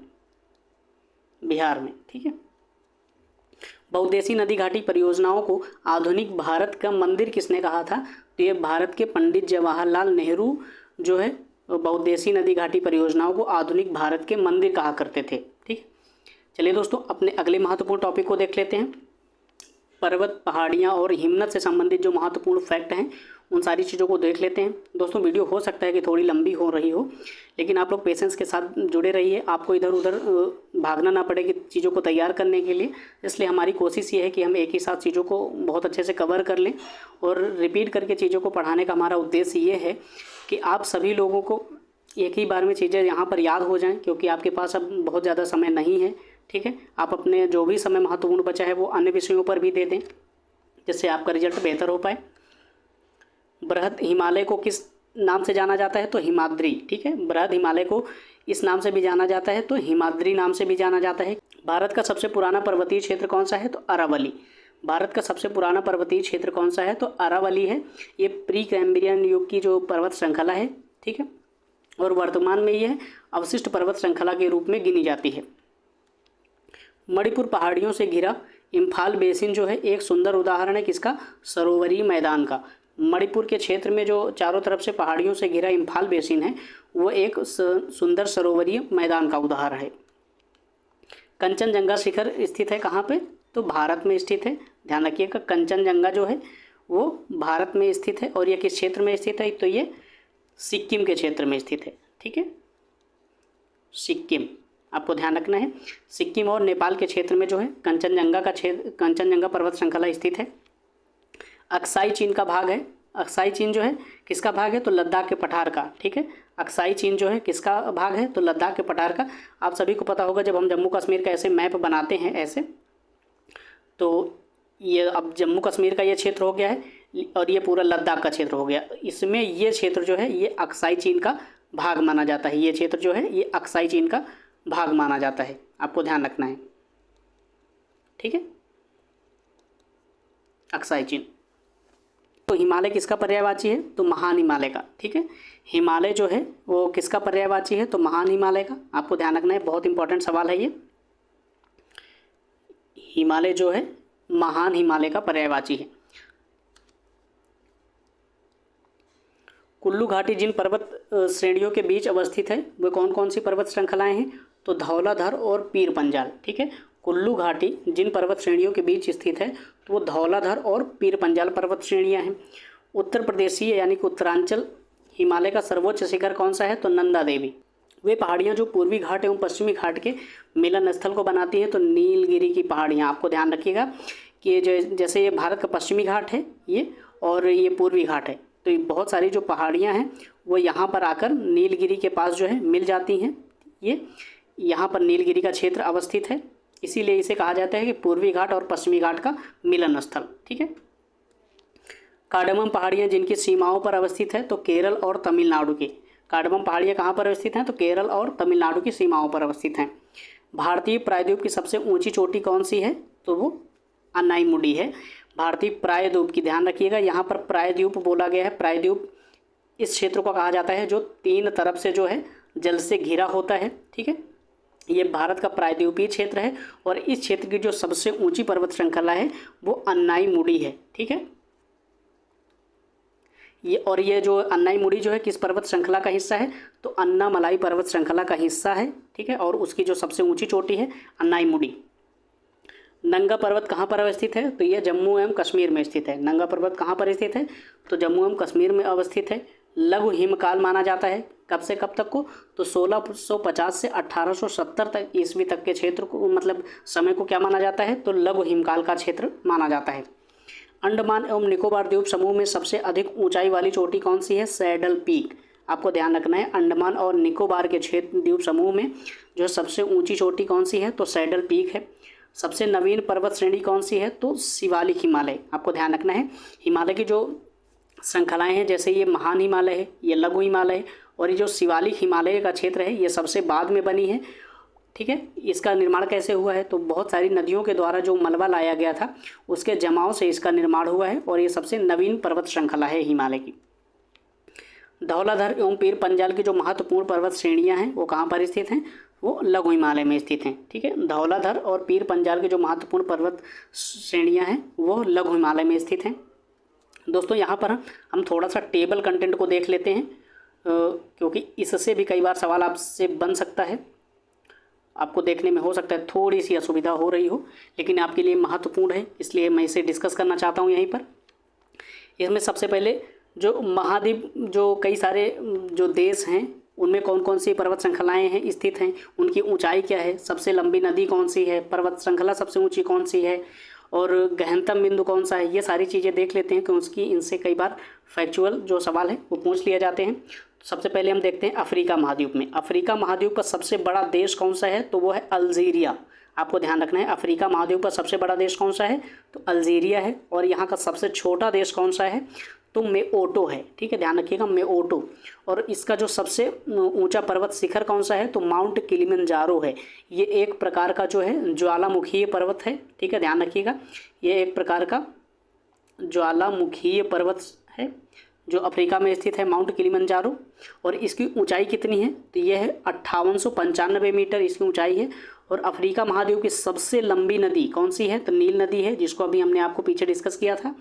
बिहार में। ठीक है, बहुउद्देशीय नदी घाटी परियोजनाओं को आधुनिक भारत का मंदिर किसने कहा था? तो ये भारत के पंडित जवाहरलाल नेहरू जो है बहुउद्देशीय नदी घाटी परियोजनाओं को आधुनिक भारत के मंदिर कहा करते थे। ठीक है, चलिए दोस्तों अपने अगले महत्वपूर्ण टॉपिक को देख लेते हैं। पर्वत, पहाड़ियाँ और हिमनद से संबंधित जो महत्वपूर्ण फैक्ट हैं उन सारी चीज़ों को देख लेते हैं। दोस्तों वीडियो हो सकता है कि थोड़ी लंबी हो रही हो, लेकिन आप लोग पेशेंस के साथ जुड़े रहिए। आपको इधर उधर भागना ना पड़े कि चीज़ों को तैयार करने के लिए। इसलिए हमारी कोशिश ये है कि हम एक ही साथ चीज़ों को बहुत अच्छे से कवर कर लें, और रिपीट करके चीज़ों को पढ़ाने का हमारा उद्देश्य ये है कि आप सभी लोगों को एक ही बार में चीज़ें यहाँ पर याद हो जाएं, क्योंकि आपके पास अब बहुत ज़्यादा समय नहीं है। ठीक है, आप अपने जो भी समय महत्वपूर्ण बचा है वो अन्य विषयों पर भी दे दें, जिससे आपका रिजल्ट बेहतर हो पाए। बृहद हिमालय को किस नाम से जाना जाता है? तो हिमाद्री। ठीक है, बृहद हिमालय को इस नाम से भी जाना जाता है, तो हिमाद्री नाम से भी जाना जाता है। भारत का सबसे पुराना पर्वतीय क्षेत्र कौन सा है? तो अरावली। भारत का सबसे पुराना पर्वतीय क्षेत्र कौन सा है? तो अरावली है। ये प्री कैम्ब्रियन युग की जो पर्वत श्रृंखला है। ठीक है, और वर्तमान में यह अवशिष्ट पर्वत श्रृंखला के रूप में गिनी जाती है। मणिपुर पहाड़ियों से घिरा इम्फाल बेसिन जो है एक सुंदर उदाहरण है किसका? सरोवरीय मैदान का। मणिपुर के क्षेत्र में जो चारों तरफ से पहाड़ियों से घिरा इम्फाल बेसिन है वो एक सुंदर सरोवरीय मैदान का उदाहरण है। कंचनजंगा शिखर स्थित है कहाँ पे? तो भारत में स्थित है। ध्यान रखिएगा, कंचनजंगा जो है वो भारत में स्थित है। और ये किस क्षेत्र में स्थित है? तो ये सिक्किम के क्षेत्र में स्थित है। ठीक है, सिक्किम, आपको ध्यान रखना है, सिक्किम और नेपाल के क्षेत्र में जो है कंचनजंगा का क्षेत्र, कंचनजंगा पर्वत श्रृंखला स्थित है। अक्साई चीन का भाग है। अक्साई चीन जो है किसका भाग है? तो लद्दाख के पठार का। ठीक है, अक्साई चीन जो है किसका भाग है? तो लद्दाख के पठार का। आप सभी को पता होगा जब हम जम्मू कश्मीर का ऐसे मैप बनाते हैं ऐसे, तो ये अब जम्मू कश्मीर का ये क्षेत्र हो गया है और ये पूरा लद्दाख का क्षेत्र हो गया। इसमें ये क्षेत्र जो है ये अक्साई चीन का भाग माना जाता है। ये क्षेत्र जो है ये अक्साई चीन का भाग माना जाता है, आपको ध्यान रखना है। ठीक है, अक्साई चीन। तो हिमालय किसका पर्यायवाची है? तो महान हिमालय का। ठीक है, हिमालय जो है वो किसका पर्यायवाची है? तो महान हिमालय का। आपको ध्यान रखना है, बहुत इंपॉर्टेंट सवाल है ये। हिमालय जो है महान हिमालय का पर्यायवाची है। कुल्लू घाटी जिन पर्वत श्रेणियों के बीच अवस्थित है वे कौन कौन सी पर्वत श्रृंखलाएं हैं? तो धौलाधर और पीर पंजाल, ठीक है। कुल्लू घाटी जिन पर्वत श्रेणियों के बीच स्थित है तो वो धौलाधर और पीर पंजाल पर्वत श्रेणियाँ हैं। उत्तर प्रदेशीय यानी कि उत्तरांचल हिमालय का सर्वोच्च शिखर कौन सा है, तो नंदा देवी। वे पहाड़ियाँ जो पूर्वी घाट एवं पश्चिमी घाट के मिलन स्थल को बनाती हैं, तो नीलगिरी की पहाड़ियाँ। आपको ध्यान रखिएगा कि ये जो जैसे ये भारत का पश्चिमी घाट है ये, और ये पूर्वी घाट है, तो ये बहुत सारी जो पहाड़ियाँ हैं वो यहाँ पर आकर नीलगिरी के पास जो है मिल जाती हैं। ये यहाँ पर नीलगिरी का क्षेत्र अवस्थित है, इसीलिए इसे कहा जाता है कि पूर्वी घाट और पश्चिमी घाट का मिलन स्थल, ठीक है। कार्डमम पहाड़ियाँ जिनकी सीमाओं पर अवस्थित है, तो केरल और तमिलनाडु की। कार्डमम पहाड़ियाँ कहाँ पर अवस्थित हैं, तो केरल और तमिलनाडु की सीमाओं पर अवस्थित हैं। भारतीय प्रायद्वीप की सबसे ऊंची चोटी कौन सी है, तो वो अन्नाईमुडी है। भारतीय प्रायद्वीप की ध्यान रखिएगा, यहाँ पर प्रायद्वीप बोला गया है। प्रायद्वीप इस क्षेत्र को कहा जाता है जो 3 तरफ से जो है जल से घिरा होता है, ठीक है। ये भारत का प्रायद्वीपीय क्षेत्र है और इस क्षेत्र की जो सबसे ऊंची पर्वत श्रृंखला है वो अन्नाईमुडी है, ठीक है। ये जो अन्नाईमुडी जो है किस पर्वत श्रृंखला का हिस्सा है, तो अन्नामलाई पर्वत श्रृंखला का हिस्सा है, ठीक है। और उसकी जो सबसे ऊंची चोटी है अन्नाईमुडी। नंगा पर्वत कहाँ पर अवस्थित है, तो यह जम्मू एवं कश्मीर में स्थित है। नंगा पर्वत कहाँ पर स्थित है, तो जम्मू एवं कश्मीर में अवस्थित है। लघु हिमकाल माना जाता है कब से कब तक को, तो 1650 से 1870 तक ईस्वी तक के क्षेत्र को, मतलब समय को क्या माना जाता है, तो लघु हिमकाल का क्षेत्र माना जाता है। अंडमान एवं निकोबार द्वीप समूह में सबसे अधिक ऊंचाई वाली चोटी कौन सी है, सैडल पीक। आपको ध्यान रखना है, अंडमान और निकोबार के क्षेत्र द्वीप समूह में जो सबसे ऊंची चोटी कौन सी है, तो सैडल पीक है। सबसे नवीन पर्वत श्रेणी कौन सी है, तो शिवालिक हिमालय। आपको ध्यान रखना है, हिमालय की जो श्रृंखलाएं हैं, जैसे ये महान हिमालय है, ये लघु हिमालय है, और ये जो शिवालिक हिमालय का क्षेत्र है ये सबसे बाद में बनी है, ठीक है। इसका निर्माण कैसे हुआ है, तो बहुत सारी नदियों के द्वारा जो मलबा लाया गया था उसके जमाव से इसका निर्माण हुआ है, और ये सबसे नवीन पर्वत श्रृंखला है हिमालय की। धौलाधर एवं पीर पंजाल की जो महत्वपूर्ण पर्वत श्रेणियां हैं वो कहाँ पर स्थित हैं, वो लघु हिमालय में स्थित हैं, ठीक है। धौलाधर और पीर पंजाल की जो महत्वपूर्ण पर्वत श्रेणियां हैं वो लघु हिमालय में स्थित हैं। दोस्तों यहाँ पर हम थोड़ा सा टेबल कंटेंट को देख लेते हैं, क्योंकि इससे भी कई बार सवाल आपसे बन सकता है। आपको देखने में हो सकता है थोड़ी सी असुविधा हो रही हो, लेकिन आपके लिए महत्वपूर्ण है, इसलिए मैं इसे डिस्कस करना चाहता हूँ यहीं पर। इसमें सबसे पहले जो महाद्वीप, जो कई सारे जो देश हैं उनमें कौन कौन सी पर्वत श्रृंखलाएँ हैं स्थित हैं, उनकी ऊंचाई क्या है, सबसे लंबी नदी कौन सी है, पर्वत श्रृंखला सबसे ऊँची कौन सी है, और गहनतम बिंदु कौन सा है, ये सारी चीज़ें देख लेते हैं, क्योंकि इनसे कई बार फैक्चुअल जो सवाल है वो पूछ लिए जाते हैं। सबसे पहले हम देखते हैं अफ्रीका महाद्वीप में। अफ्रीका महाद्वीप का सबसे बड़ा देश कौन सा है, तो वो है अल्जीरिया। आपको ध्यान रखना है, अफ्रीका महाद्वीप का सबसे बड़ा देश कौन सा है, तो अल्जीरिया है। और यहाँ का सबसे छोटा देश कौन सा है, तो मेओटो है, ठीक है, ध्यान रखिएगा, मेओटो। और इसका जो सबसे ऊंचा पर्वत शिखर कौन सा है, तो माउंट किलिमंजारो है। ये एक प्रकार का जो है ज्वालामुखीय पर्वत है, ठीक है, ध्यान रखिएगा, ये एक प्रकार का ज्वालामुखीय पर्वत है जो अफ्रीका में स्थित है, माउंट किलिमंजारो। और इसकी ऊंचाई कितनी है, तो यह है 5895 मीटर इसकी ऊंचाई है। और अफ्रीका महाद्वीप की सबसे लंबी नदी कौन सी है, तो नील नदी है, जिसको अभी हमने आपको पीछे डिस्कस किया था।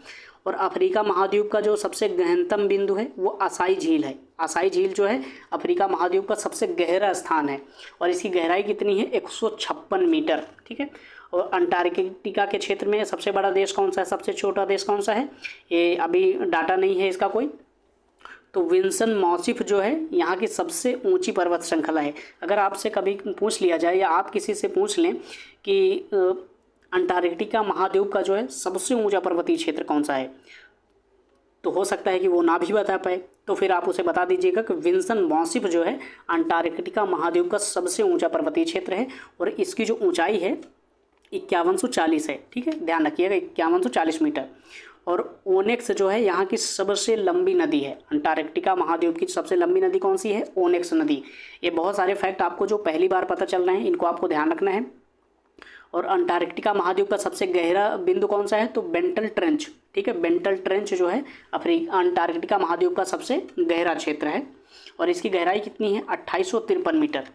और अफ्रीका महाद्वीप का जो सबसे गहनतम बिंदु है वो असाई झील है। असाई झील जो है अफ्रीका महाद्वीप का सबसे गहरा स्थान है, और इसकी गहराई कितनी है, 156 मीटर, ठीक है। और अंटार्कटिका के क्षेत्र में सबसे बड़ा देश कौन सा है, सबसे छोटा देश कौन सा है, ये अभी डाटा नहीं है इसका कोई, तो विल्सन मॉसिफ जो है यहाँ की सबसे ऊंची पर्वत श्रृंखला है। अगर आपसे कभी पूछ लिया जाए या आप किसी से पूछ लें कि अंटार्कटिका महाद्वीप का जो है सबसे ऊंचा पर्वतीय क्षेत्र कौन सा है, तो हो सकता है कि वो ना भी बता पाए, तो फिर आप उसे बता दीजिएगा कि विल्सन मॉसिफ जो है अंटार्कटिका महाद्वीप का सबसे ऊंचा पर्वतीय क्षेत्र है, और इसकी जो ऊंचाई है 5140 है, ठीक है, ध्यान रखिएगा, 5140 मीटर। और ओनेक्स जो है यहाँ की सबसे लंबी नदी है। अंटार्कटिका महाद्वीप की सबसे लंबी नदी कौन सी है, ओनेक्स नदी। ये बहुत सारे फैक्ट आपको जो पहली बार पता चल रहे हैं, इनको आपको ध्यान रखना है। और अंटार्कटिका महाद्वीप का सबसे गहरा बिंदु कौन सा है, तो बेंटल ट्रेंच, ठीक है, बेंटल ट्रेंच जो है अंटार्कटिका महाद्वीप का सबसे गहरा क्षेत्र है। और इसकी गहराई कितनी है, 2853 मीटर,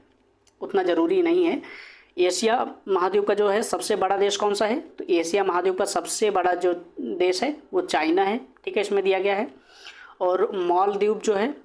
उतना ज़रूरी नहीं है। एशिया महाद्वीप का जो है सबसे बड़ा देश कौन सा है, तो एशिया महाद्वीप का सबसे बड़ा जो देश है वो चाइना है, ठीक है, इसमें दिया गया है। और मालदीव जो है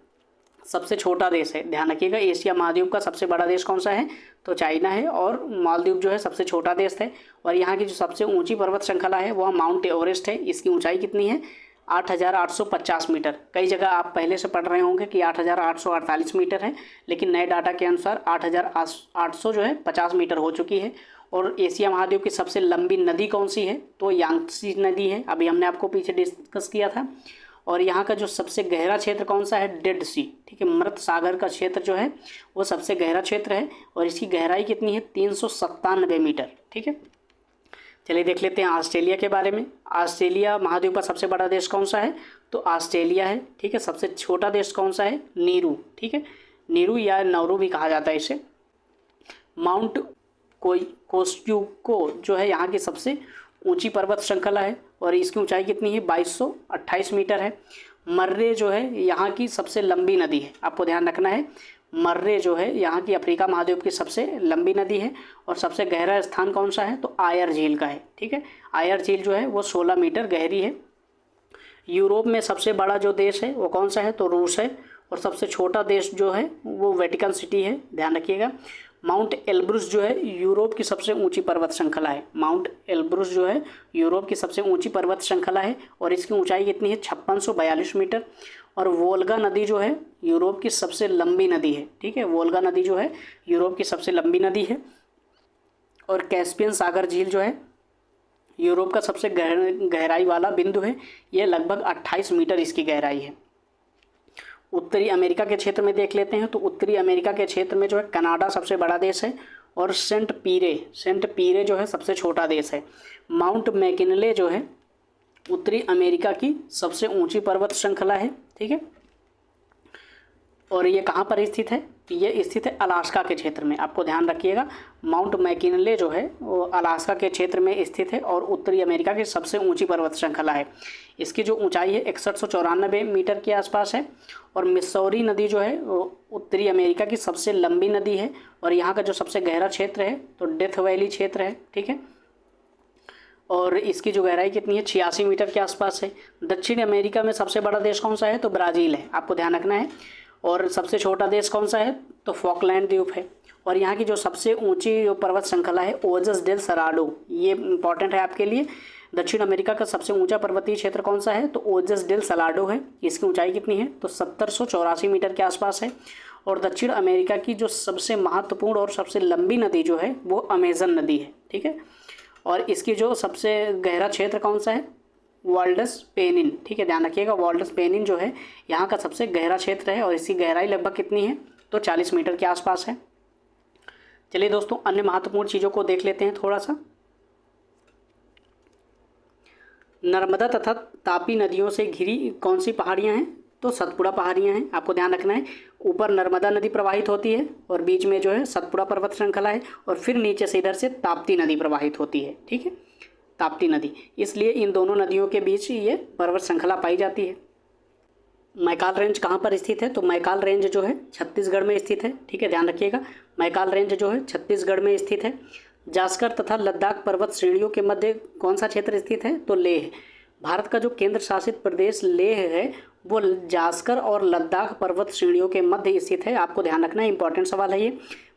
सबसे छोटा देश है, ध्यान रखिएगा। एशिया महाद्वीप का सबसे बड़ा देश कौन सा है, तो चाइना है, और मालदीव जो है सबसे छोटा देश है। और यहाँ की जो सबसे ऊंची पर्वत श्रृंखला है वह माउंट एवरेस्ट है। इसकी ऊंचाई कितनी है, 8,850 मीटर। कई जगह आप पहले से पढ़ रहे होंगे कि 8,848 मीटर है, लेकिन नए डाटा के अनुसार 8,800 जो है 50 मीटर हो चुकी है। और एशिया महाद्वीप की सबसे लंबी नदी कौन सी है, तो यांगत्से नदी है, अभी हमने आपको पीछे डिस्कस किया था। और यहाँ का जो सबसे गहरा क्षेत्र कौन सा है, डेड सी, ठीक है, मृत सागर का क्षेत्र जो है वो सबसे गहरा क्षेत्र है, और इसकी गहराई कितनी है, 397 मीटर, ठीक है। चलिए देख लेते हैं ऑस्ट्रेलिया के बारे में। ऑस्ट्रेलिया महाद्वीप का सबसे बड़ा देश कौन सा है, तो ऑस्ट्रेलिया है, ठीक है। सबसे छोटा देश कौन सा है, नीरू, ठीक है, नीरू या नौरू भी कहा जाता है इसे। माउंट कोस्ट्यूको जो है यहाँ की सबसे ऊंची पर्वत श्रृंखला है, और इसकी ऊंचाई कितनी है, 2228 मीटर है। मर्रे जो है यहाँ की सबसे लंबी नदी है, आपको ध्यान रखना है। मर्रे जो है यहाँ की अफ्रीका महाद्वीप की सबसे लंबी नदी है। और सबसे गहरा स्थान कौन सा है, तो आयर झील का है, ठीक है। आयर झील जो है वो 16 मीटर गहरी है। यूरोप में सबसे बड़ा जो देश है वो कौन सा है, तो रूस है। और सबसे छोटा देश जो है वो वेटिकन सिटी है, ध्यान रखिएगा। माउंट एल्ब्रुस जो है यूरोप की सबसे ऊंची पर्वत श्रृंखला है। माउंट एल्ब्रुस जो है यूरोप की सबसे ऊंची पर्वत श्रृंखला है, और इसकी ऊंचाई कितनी है, 5642 मीटर। और वोल्गा नदी जो है यूरोप की सबसे लंबी नदी है, ठीक है। वोल्गा नदी जो है यूरोप की सबसे लंबी नदी है। और कैस्पियन सागर झील जो है यूरोप का सबसे गहराई वाला बिंदु है, यह लगभग 28 मीटर इसकी गहराई है। उत्तरी अमेरिका के क्षेत्र में देख लेते हैं, तो उत्तरी अमेरिका के क्षेत्र में जो है कनाडा सबसे बड़ा देश है, और सेंट पीरे जो है सबसे छोटा देश है। माउंट मैकिनले जो है उत्तरी अमेरिका की सबसे ऊंची पर्वत श्रृंखला है, ठीक है। और ये कहाँ पर स्थित है, ये स्थित है अलास्का के क्षेत्र में, आपको ध्यान रखिएगा। माउंट मैकिनले जो है वो अलास्का के क्षेत्र में स्थित है, और उत्तरी अमेरिका की सबसे ऊंची पर्वत श्रृंखला है। इसकी जो ऊंचाई है 6194 मीटर के आसपास है। और मिसौरी नदी जो है वो उत्तरी अमेरिका की सबसे लंबी नदी है, और यहाँ का जो सबसे गहरा क्षेत्र है तो डेथ वैली क्षेत्र है, ठीक है। और इसकी जो गहराई कितनी है, 86 मीटर के आसपास है। दक्षिण अमेरिका में सबसे बड़ा देश कौन सा है, तो ब्राज़ील है, आपको ध्यान रखना है। और सबसे छोटा देश कौन सा है, तो फॉकलैंड द्वीप है। और यहाँ की जो सबसे ऊंची जो पर्वत श्रृंखला है ओजस डेल सराडो, ये इंपॉर्टेंट है आपके लिए। दक्षिण अमेरिका का सबसे ऊंचा पर्वतीय क्षेत्र कौन सा है, तो ओजस डेल सलाडो है। इसकी ऊंचाई कितनी है, तो 1784 मीटर के आसपास है। और दक्षिण अमेरिका की जो सबसे महत्वपूर्ण और सबसे लंबी नदी जो है वो अमेजन नदी है, ठीक है। और इसकी जो सबसे गहरा क्षेत्र कौन सा है, वाल्डस पेनिन, ठीक है, ध्यान रखिएगा। वाल्डस पेनिन जो है यहाँ का सबसे गहरा क्षेत्र है, और इसकी गहराई लगभग कितनी है, तो 40 मीटर के आसपास है। चलिए दोस्तों अन्य महत्वपूर्ण चीज़ों को देख लेते हैं थोड़ा सा। नर्मदा तथा तापी नदियों से घिरी कौन सी पहाड़ियाँ हैं, तो सतपुड़ा पहाड़ियाँ हैं, आपको ध्यान रखना है। ऊपर नर्मदा नदी प्रवाहित होती है, और बीच में जो है सतपुड़ा पर्वत श्रृंखला है, और फिर नीचे से इधर से ताप्ती नदी प्रवाहित होती है, ठीक है, ताप्ती नदी। इसलिए इन दोनों नदियों के बीच ये पर्वत श्रृंखला पाई जाती है। मैकाल रेंज कहाँ पर स्थित है, तो मैकाल रेंज जो है छत्तीसगढ़ में स्थित है, ठीक है, ध्यान रखिएगा। मैकाल रेंज जो है छत्तीसगढ़ में स्थित है। जास्कर तथा लद्दाख पर्वत श्रेणियों के मध्य कौन सा क्षेत्र स्थित है, तो लेह। भारत का जो केंद्र शासित प्रदेश लेह है वो जास्कर और लद्दाख पर्वत श्रेणियों के मध्य स्थित है, आपको ध्यान रखना है, इंपॉर्टेंट सवाल है ये।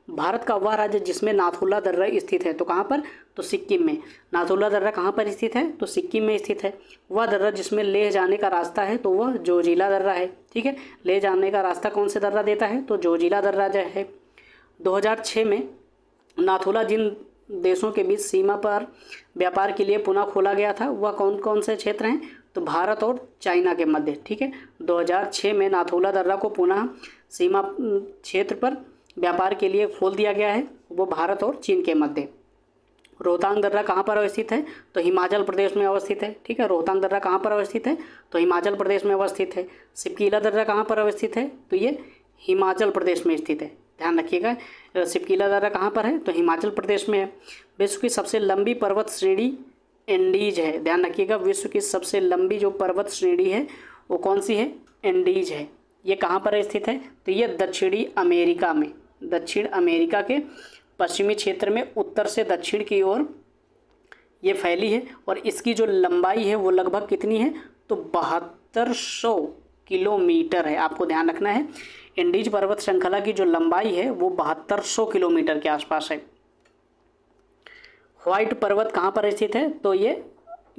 भारत का वह राज्य जिसमें नाथुला दर्रा स्थित है, तो कहाँ पर, तो सिक्किम में। नाथुला दर्रा कहाँ पर स्थित है, तो सिक्किम में स्थित है। वह दर्रा जिसमें लेह जाने का रास्ता है तो वह जोजिला दर्रा है, ठीक है। लेह जाने का रास्ता कौन से दर्रा देता है, तो जोजिला दर्रा है। 2006 में नाथुला जिन देशों के बीच सीमा पर व्यापार के लिए पुनः खोला गया था वह कौन कौन से क्षेत्र हैं, तो भारत और चाइना के मध्य, ठीक है। 2006 में नाथुला दर्रा को पुनः सीमा क्षेत्र पर व्यापार के लिए खोल दिया गया है, वो भारत और चीन के मध्य। रोहतांग दर्रा कहाँ पर अवस्थित है, तो हिमाचल प्रदेश में अवस्थित है, ठीक है। रोहतांग दर्रा कहाँ पर अवस्थित है, तो हिमाचल प्रदेश में अवस्थित है। सिपकीला दर्रा कहाँ पर अवस्थित है, तो ये हिमाचल प्रदेश में स्थित है, ध्यान रखिएगा। सिपकीला दर्रा कहाँ पर है, तो हिमाचल प्रदेश में है। विश्व की सबसे लंबी पर्वत श्रेणी एंडीज है, ध्यान रखिएगा। विश्व की सबसे लंबी जो पर्वत श्रेणी है वो कौन सी है, एंडीज है। ये कहाँ पर स्थित है, तो ये दक्षिणी अमेरिका में, दक्षिण अमेरिका के पश्चिमी क्षेत्र में उत्तर से दक्षिण की ओर ये फैली है। और इसकी जो लंबाई है वो लगभग कितनी है, तो 7200 किलोमीटर है, आपको ध्यान रखना है। इंडीज पर्वत श्रृंखला की जो लंबाई है वो 7200 किलोमीटर के आसपास है। व्हाइट पर्वत कहाँ पर स्थित है? तो ये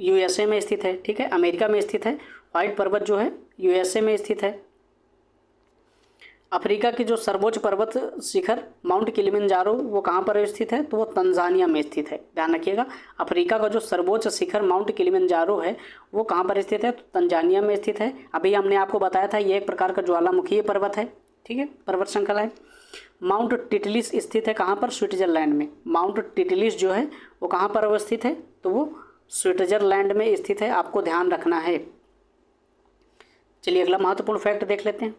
यूएसए में स्थित है, ठीक है, अमेरिका में स्थित है। व्हाइट पर्वत जो है यूएसए में स्थित है। अफ्रीका की जो सर्वोच्च पर्वत शिखर माउंट किलिमंजारो वो कहाँ पर स्थित है? तो वो तंजानिया में स्थित है। ध्यान रखिएगा, अफ्रीका का जो सर्वोच्च शिखर माउंट किलिमंजारो है वो कहाँ पर स्थित है? तो तंजानिया में स्थित है। अभी हमने आपको बताया था ये एक प्रकार का ज्वालामुखीय पर्वत है, ठीक है, पर्वत श्रृंखला है। माउंट टिटलिस स्थित है कहाँ पर? स्विट्जरलैंड में। माउंट टिटलिस जो है वो कहाँ पर अवस्थित है? तो वो स्विट्जरलैंड में स्थित है, आपको ध्यान रखना है। चलिए अगला महत्वपूर्ण फैक्ट देख लेते हैं।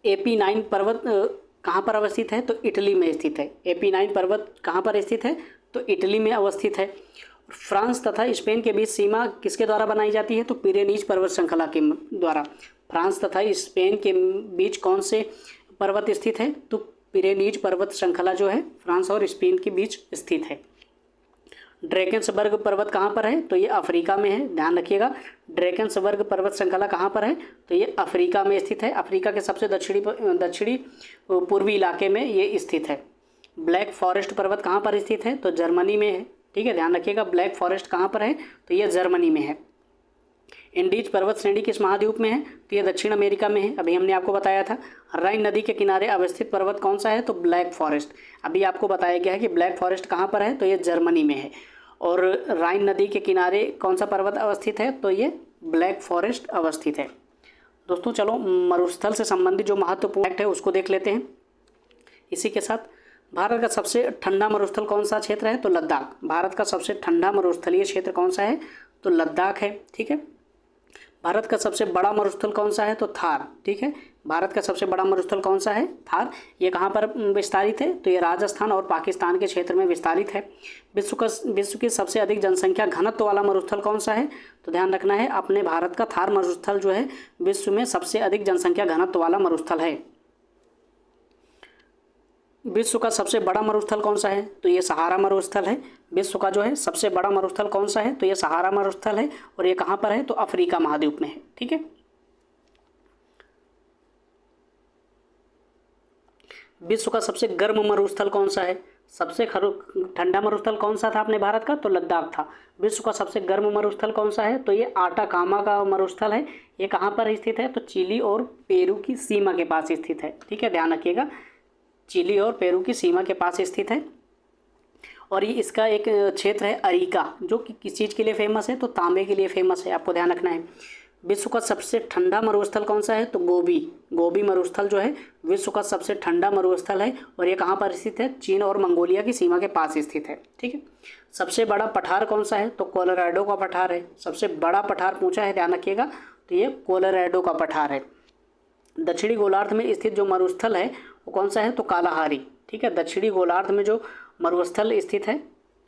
AP9 पर्वत कहाँ पर अवस्थित है? तो इटली में स्थित है। AP9 पर्वत कहाँ पर स्थित है? तो इटली में अवस्थित है। फ्रांस तथा स्पेन के बीच सीमा किसके द्वारा बनाई जाती है? तो पिरेनीज पर्वत श्रृंखला के द्वारा। फ्रांस तथा स्पेन के बीच कौन से पर्वत स्थित है? तो पिरेनीज पर्वत श्रृंखला जो है फ्रांस और स्पेन के बीच स्थित है। ड्रैकेंसबर्ग पर्वत कहाँ पर है? तो ये अफ्रीका में है। ध्यान रखिएगा, ड्रैकेंसबर्ग पर्वत श्रृंखला कहाँ पर है? तो ये अफ्रीका में स्थित है। अफ्रीका के सबसे दक्षिणी पूर्वी इलाके में ये स्थित है। ब्लैक फॉरेस्ट पर्वत कहाँ पर स्थित है? तो जर्मनी में है, ठीक है, ध्यान रखिएगा। ब्लैक फॉरेस्ट कहाँ पर है? तो ये जर्मनी में है। इंडीज पर्वत श्रेणी किस महाद्वीप में है? तो ये दक्षिण अमेरिका में है। अभी हमने आपको बताया था। राइन नदी के किनारे अवस्थित पर्वत कौन सा है? तो ब्लैक फॉरेस्ट। अभी आपको बताया गया है कि ब्लैक फॉरेस्ट कहाँ पर है? तो ये जर्मनी में है। और राइन नदी के किनारे कौन सा पर्वत अवस्थित है? तो ये ब्लैक फॉरेस्ट अवस्थित है। दोस्तों चलो मरुस्थल से संबंधित जो महत्वपूर्ण फैक्ट है उसको देख लेते हैं। इसी के साथ भारत का सबसे ठंडा मरुस्थल कौन सा क्षेत्र है? तो लद्दाख। भारत का सबसे ठंडा मरुस्थलीय क्षेत्र कौन सा है? तो लद्दाख है, ठीक है। भारत का सबसे बड़ा मरुस्थल कौन सा है? तो थार, ठीक है। भारत का सबसे बड़ा मरुस्थल कौन सा है? थार। ये कहाँ पर विस्तारित है? तो ये राजस्थान और पाकिस्तान के क्षेत्र में विस्तारित है। विश्व की सबसे अधिक जनसंख्या घनत्व वाला मरुस्थल कौन सा है? तो ध्यान रखना है, अपने भारत का थार मरुस्थल जो है विश्व में सबसे अधिक जनसंख्या घनत्व वाला मरुस्थल है। विश्व का सबसे बड़ा मरुस्थल कौन सा है? तो ये सहारा मरुस्थल है। विश्व का जो है सबसे बड़ा मरुस्थल कौन सा है? तो ये सहारा मरुस्थल है। और ये कहाँ पर है? तो अफ्रीका महाद्वीप में है, ठीक है। विश्व का सबसे गर्म मरुस्थल कौन सा है? सबसे ठंडा मरुस्थल कौन सा था अपने भारत का? तो लद्दाख था। विश्व का सबसे गर्म मरुस्थल कौन सा है? तो ये आटाकामा का मरुस्थल है। ये कहाँ पर स्थित है? तो चिली और पेरू की सीमा के पास स्थित है, ठीक है, ध्यान रखिएगा। चिली और पेरू की सीमा के पास स्थित है। और ये इसका एक क्षेत्र है अरिका, जो कि किस चीज़ के लिए फेमस है? तो तांबे के लिए फेमस है, आपको ध्यान रखना है। विश्व का सबसे ठंडा मरुस्थल कौन सा है? तो गोबी मरुस्थल जो है विश्व का सबसे ठंडा मरुस्थल है। और ये कहाँ पर स्थित है? चीन और मंगोलिया की सीमा के पास स्थित है, ठीक है। सबसे बड़ा पठार कौन सा है? तो कोलोराडो का पठार है। सबसे बड़ा पठार पूछा है, ध्यान रखिएगा, तो ये कोलोराडो का पठार है। दक्षिणी गोलार्ध में स्थित जो मरुस्थल है वो कौन सा है? तो कालाहारी, ठीक है। दक्षिणी गोलार्ध में जो मरुस्थल स्थित है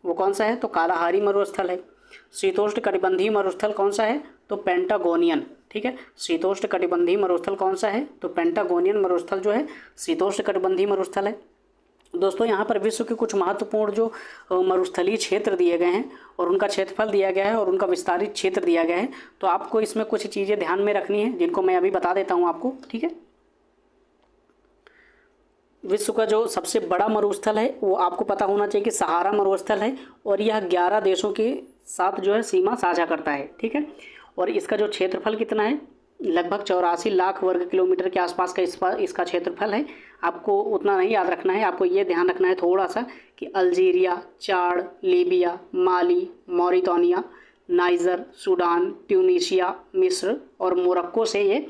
वो कौन सा है? तो कालाहारी मरुस्थल है। शीतोष्ण कटिबंधीय मरुस्थल कौन सा है? तो पेंटागोनियन, ठीक है। शीतोष्ण कटिबंधीय मरुस्थल कौन सा है? तो पेंटागोनियन मरुस्थल जो है शीतोष्ण कटिबंधीय मरुस्थल है। दोस्तों यहाँ पर विश्व के कुछ महत्वपूर्ण जो मरुस्थलीय क्षेत्र दिए गए हैं और उनका क्षेत्रफल दिया गया है और उनका विस्तारित क्षेत्र दिया गया है। तो आपको इसमें कुछ चीज़ें ध्यान में रखनी है जिनको मैं अभी बता देता हूँ आपको, ठीक है। विश्व का जो सबसे बड़ा मरुस्थल है वो आपको पता होना चाहिए कि सहारा मरुस्थल है। और यह 11 देशों के साथ जो है सीमा साझा करता है, ठीक है। और इसका जो क्षेत्रफल कितना है? लगभग 84 लाख वर्ग किलोमीटर के आसपास का इसका क्षेत्रफल है। आपको उतना नहीं याद रखना है, आपको ये ध्यान रखना है थोड़ा सा कि अल्जीरिया, चाड, लीबिया, माली, मॉरिटानिया, नाइजर, सूडान, ट्यूनीशिया, मिस्र और मोरक्को से ये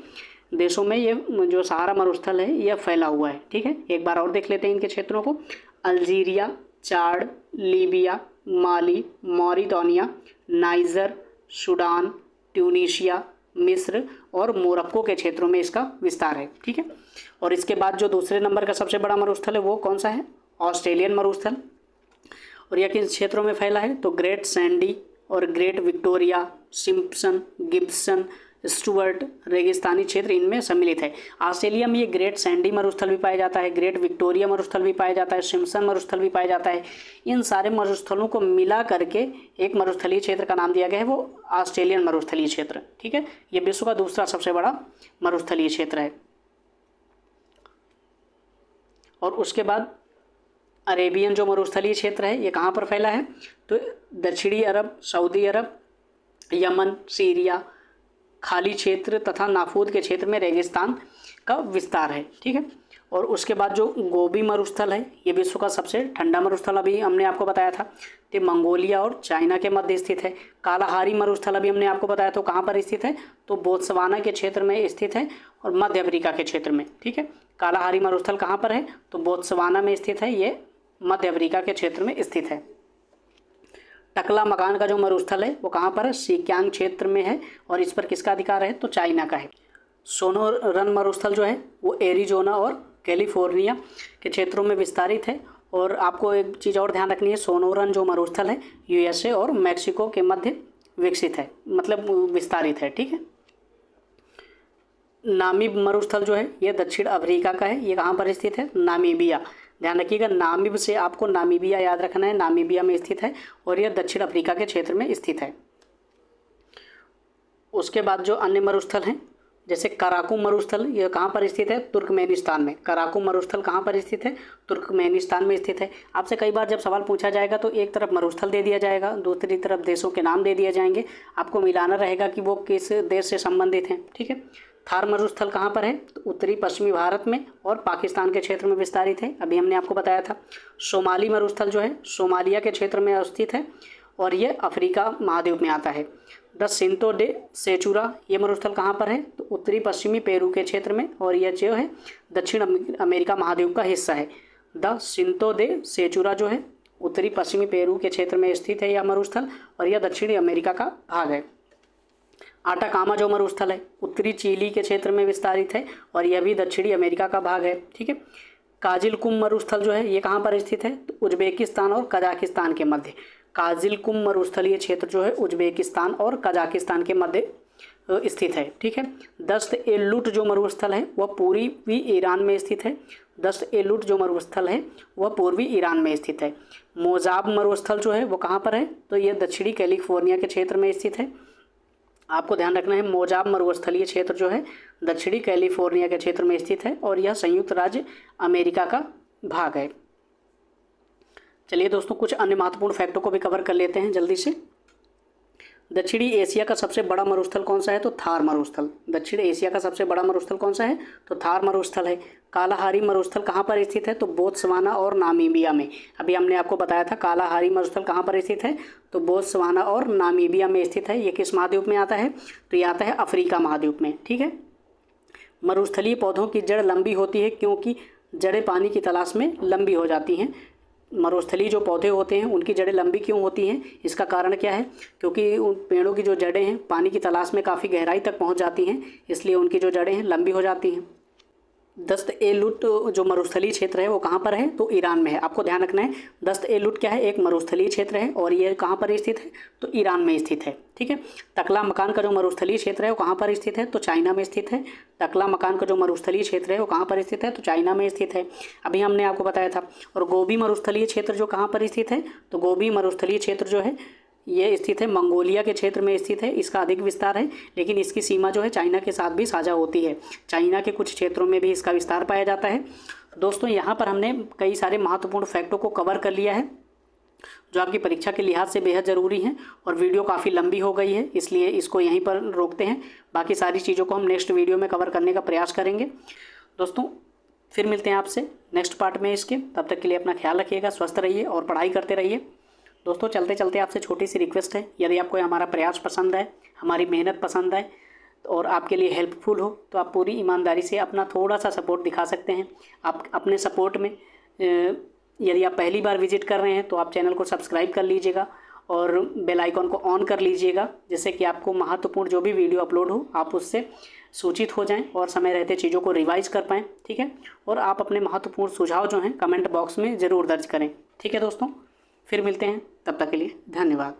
देशों में ये जो सहारा मरुस्थल है यह फैला हुआ है, ठीक है। एक बार और देख लेते हैं इनके क्षेत्रों को। अल्जीरिया, चाड, लीबिया, माली, मॉरिटानिया, नाइजर, सूडान, ट्यूनीशिया, मिस्र और मोरक्को के क्षेत्रों में इसका विस्तार है, ठीक है। और इसके बाद जो दूसरे नंबर का सबसे बड़ा मरुस्थल है वो कौन सा है? ऑस्ट्रेलियन मरुस्थल। और यह किन क्षेत्रों में फैला है? तो ग्रेट सैंडी और great Victoria, Simpson, Gibson, Stuart रेगिस्तानी क्षेत्र इनमें सम्मिलित है। ऑस्ट्रेलिया में ये ग्रेट सैंडी मरुस्थल भी पाया जाता है, ग्रेट विक्टोरिया मरुस्थल भी पाया जाता है, सिम्पसन मरुस्थल भी पाया जाता है। इन सारे मरुस्थलों को मिला करके एक मरुस्थलीय क्षेत्र का नाम दिया गया है, वो ऑस्ट्रेलियन मरुस्थलीय क्षेत्र। ठीक है, ये विश्व का दूसरा सबसे बड़ा मरुस्थलीय क्षेत्र है। और उसके बाद अरेबियन जो मरुस्थलीय क्षेत्र है ये कहाँ पर फैला है, तो दक्षिणी अरब, सऊदी अरब, यमन, सीरिया, खाली क्षेत्र तथा नाफूद के क्षेत्र में रेगिस्तान का विस्तार है। ठीक है, और उसके बाद जो गोबी मरुस्थल है ये विश्व का सबसे ठंडा मरुस्थल अभी हमने आपको बताया था, तो मंगोलिया और चाइना के मध्य स्थित है। कालाहारी मरुस्थल अभी हमने आपको बताया तो कहाँ पर स्थित है, तो बोत्सवाना के क्षेत्र में स्थित है और मध्य अफ्रीका के क्षेत्र में। ठीक है, कालाहारी मरुस्थल कहाँ पर है, तो बोत्सवाना में स्थित है, ये मध्य अफ्रीका के क्षेत्र में स्थित है। टकला मकान का जो मरुस्थल है वो कहाँ पर है, सिक्यांग क्षेत्र में है और इस पर किसका अधिकार है, तो चाइना का है। सोनोरन मरुस्थल जो है वो एरिजोना और कैलिफोर्निया के क्षेत्रों में विस्तारित है। और आपको एक चीज़ और ध्यान रखनी है, सोनोरन जो मरुस्थल है यूएसए और मैक्सिको के मध्य विकसित है, मतलब विस्तारित है। ठीक है, नामीब मरुस्थल जो है ये दक्षिण अफ्रीका का है, ये कहाँ पर स्थित है, नामीबिया। ध्यान रखिएगा, नामीब से आपको नामीबिया याद रखना है, नामीबिया में स्थित है और यह दक्षिण अफ्रीका के क्षेत्र में स्थित है। उसके बाद जो अन्य मरुस्थल हैं जैसे कराकुम मरुस्थल, यह कहाँ पर स्थित है, तुर्कमेनिस्तान में। कराकुम मरुस्थल कहाँ पर स्थित है, तुर्कमेनिस्तान में स्थित है। आपसे कई बार जब सवाल पूछा जाएगा तो एक तरफ मरुस्थल दे दिया जाएगा, दूसरी तरफ देशों के नाम दे दिए जाएंगे, आपको मिलाना रहेगा कि वो किस देश से संबंधित हैं। ठीक है, थार मरुस्थल कहाँ पर है, तो उत्तरी पश्चिमी भारत में और पाकिस्तान के क्षेत्र में विस्तारित है, अभी हमने आपको बताया था। सोमाली मरुस्थल जो है सोमालिया के क्षेत्र में स्थित है और ये अफ्रीका महाद्वीप में आता है। द सिंतो डे सेचुरा ये मरुस्थल कहाँ पर है, तो उत्तरी पश्चिमी पेरू के क्षेत्र में और यह जो है दक्षिण अमेरिका महाद्वीप का हिस्सा है। द सिंतो डे सेचुरा जो है उत्तरी पश्चिमी पेरू के क्षेत्र में स्थित है यह मरुस्थल और यह दक्षिणी अमेरिका का भाग है। आटाकामा जो मरुस्थल है उत्तरी चिली के क्षेत्र में विस्तारित है और यह भी दक्षिणी अमेरिका का भाग है। ठीक है, काजिलकुम मरुस्थल जो है ये कहाँ पर स्थित है, तो उज्बेकिस्तान और कजाकिस्तान के मध्य। काजिलकुम मरुस्थलीय क्षेत्र जो है उज्बेकिस्तान और कजाकिस्तान के मध्य स्थित है। ठीक है, दस्त ए लुट जो मरुस्थल है वह पूर्वी ईरान में स्थित है। दस्त ए लुट जो मरुस्थल है वह पूर्वी ईरान में स्थित है। मोजाब मरुस्थल जो है वो कहाँ पर है, तो यह दक्षिणी कैलिफोर्निया के क्षेत्र में स्थित है। आपको ध्यान रखना है, मोजाब मरुस्थलीय क्षेत्र जो है दक्षिणी कैलिफोर्निया के क्षेत्र में स्थित है और यह संयुक्त राज्य अमेरिका का भाग है। चलिए दोस्तों, कुछ अन्य महत्वपूर्ण फैक्टों को भी कवर कर लेते हैं जल्दी से। दक्षिणी एशिया का सबसे बड़ा मरुस्थल कौन सा है, तो थार मरुस्थल। दक्षिण एशिया का सबसे बड़ा मरुस्थल कौन सा है, तो थार मरुस्थल है। कालाहारी मरुस्थल कहाँ पर स्थित है, तो बोत्सवाना और नामीबिया में। अभी हमने आपको बताया था कालाहारी मरुस्थल कहाँ पर स्थित है, तो बोत्सवाना और नामीबिया में स्थित है। ये किस महाद्वीप में आता है, तो ये आता है अफ्रीका महाद्वीप में। ठीक है, मरुस्थलीय पौधों की जड़ लंबी होती है क्योंकि जड़ें पानी की तलाश में लंबी हो जाती हैं। मरुस्थलीय जो पौधे होते हैं उनकी जड़ें लंबी क्यों होती हैं, इसका कारण क्या है, क्योंकि उन पेड़ों की जो जड़ें हैं पानी की तलाश में काफ़ी गहराई तक पहुंच जाती हैं, इसलिए उनकी जो जड़ें हैं लंबी हो जाती हैं। दस्त ए लुट जो मरुस्थलीय क्षेत्र है वो कहाँ पर है, तो ईरान में है। आपको ध्यान रखना है, दस्त ए लुट क्या है, एक मरुस्थलीय क्षेत्र है और ये कहाँ पर स्थित है, तो ईरान में स्थित है। ठीक है, टकला मकान का जो मरुस्थलीय क्षेत्र है वो कहाँ पर स्थित है, तो चाइना में स्थित है। टकला मकान का जो मरुस्थलीय क्षेत्र है वो कहाँ पर स्थित है, तो चाइना में स्थित है, अभी हमने आपको बताया था। और गोबी मरुस्थलीय क्षेत्र जो कहाँ पर स्थित है, तो गोबी मरुस्थलीय क्षेत्र जो है ये स्थित है मंगोलिया के क्षेत्र में स्थित है। इसका अधिक विस्तार है, लेकिन इसकी सीमा जो है चाइना के साथ भी साझा होती है। चाइना के कुछ क्षेत्रों में भी इसका विस्तार पाया जाता है। दोस्तों, यहाँ पर हमने कई सारे महत्वपूर्ण फैक्टों को कवर कर लिया है जो आपकी परीक्षा के लिहाज से बेहद ज़रूरी हैं। और वीडियो काफ़ी लंबी हो गई है, इसलिए इसको यहीं पर रोकते हैं। बाकी सारी चीज़ों को हम नेक्स्ट वीडियो में कवर करने का प्रयास करेंगे। दोस्तों, फिर मिलते हैं आपसे नेक्स्ट पार्ट में इसके। तब तक के लिए अपना ख्याल रखिएगा, स्वस्थ रहिए और पढ़ाई करते रहिए। दोस्तों, चलते चलते आपसे छोटी सी रिक्वेस्ट है, यदि आपको हमारा प्रयास पसंद है, हमारी मेहनत पसंद है और आपके लिए हेल्पफुल हो, तो आप पूरी ईमानदारी से अपना थोड़ा सा सपोर्ट दिखा सकते हैं। आप अपने सपोर्ट में यदि आप पहली बार विजिट कर रहे हैं तो आप चैनल को सब्सक्राइब कर लीजिएगा और बेल आइकॉन को ऑन कर लीजिएगा, जिससे कि आपको महत्वपूर्ण जो भी वीडियो अपलोड हो आप उससे सूचित हो जाएं और समय रहते चीज़ों को रिवाइज कर पाएँ। ठीक है, और आप अपने महत्वपूर्ण सुझाव जो हैं कमेंट बॉक्स में ज़रूर दर्ज करें। ठीक है दोस्तों, फिर मिलते हैं, तब तक के लिए धन्यवाद।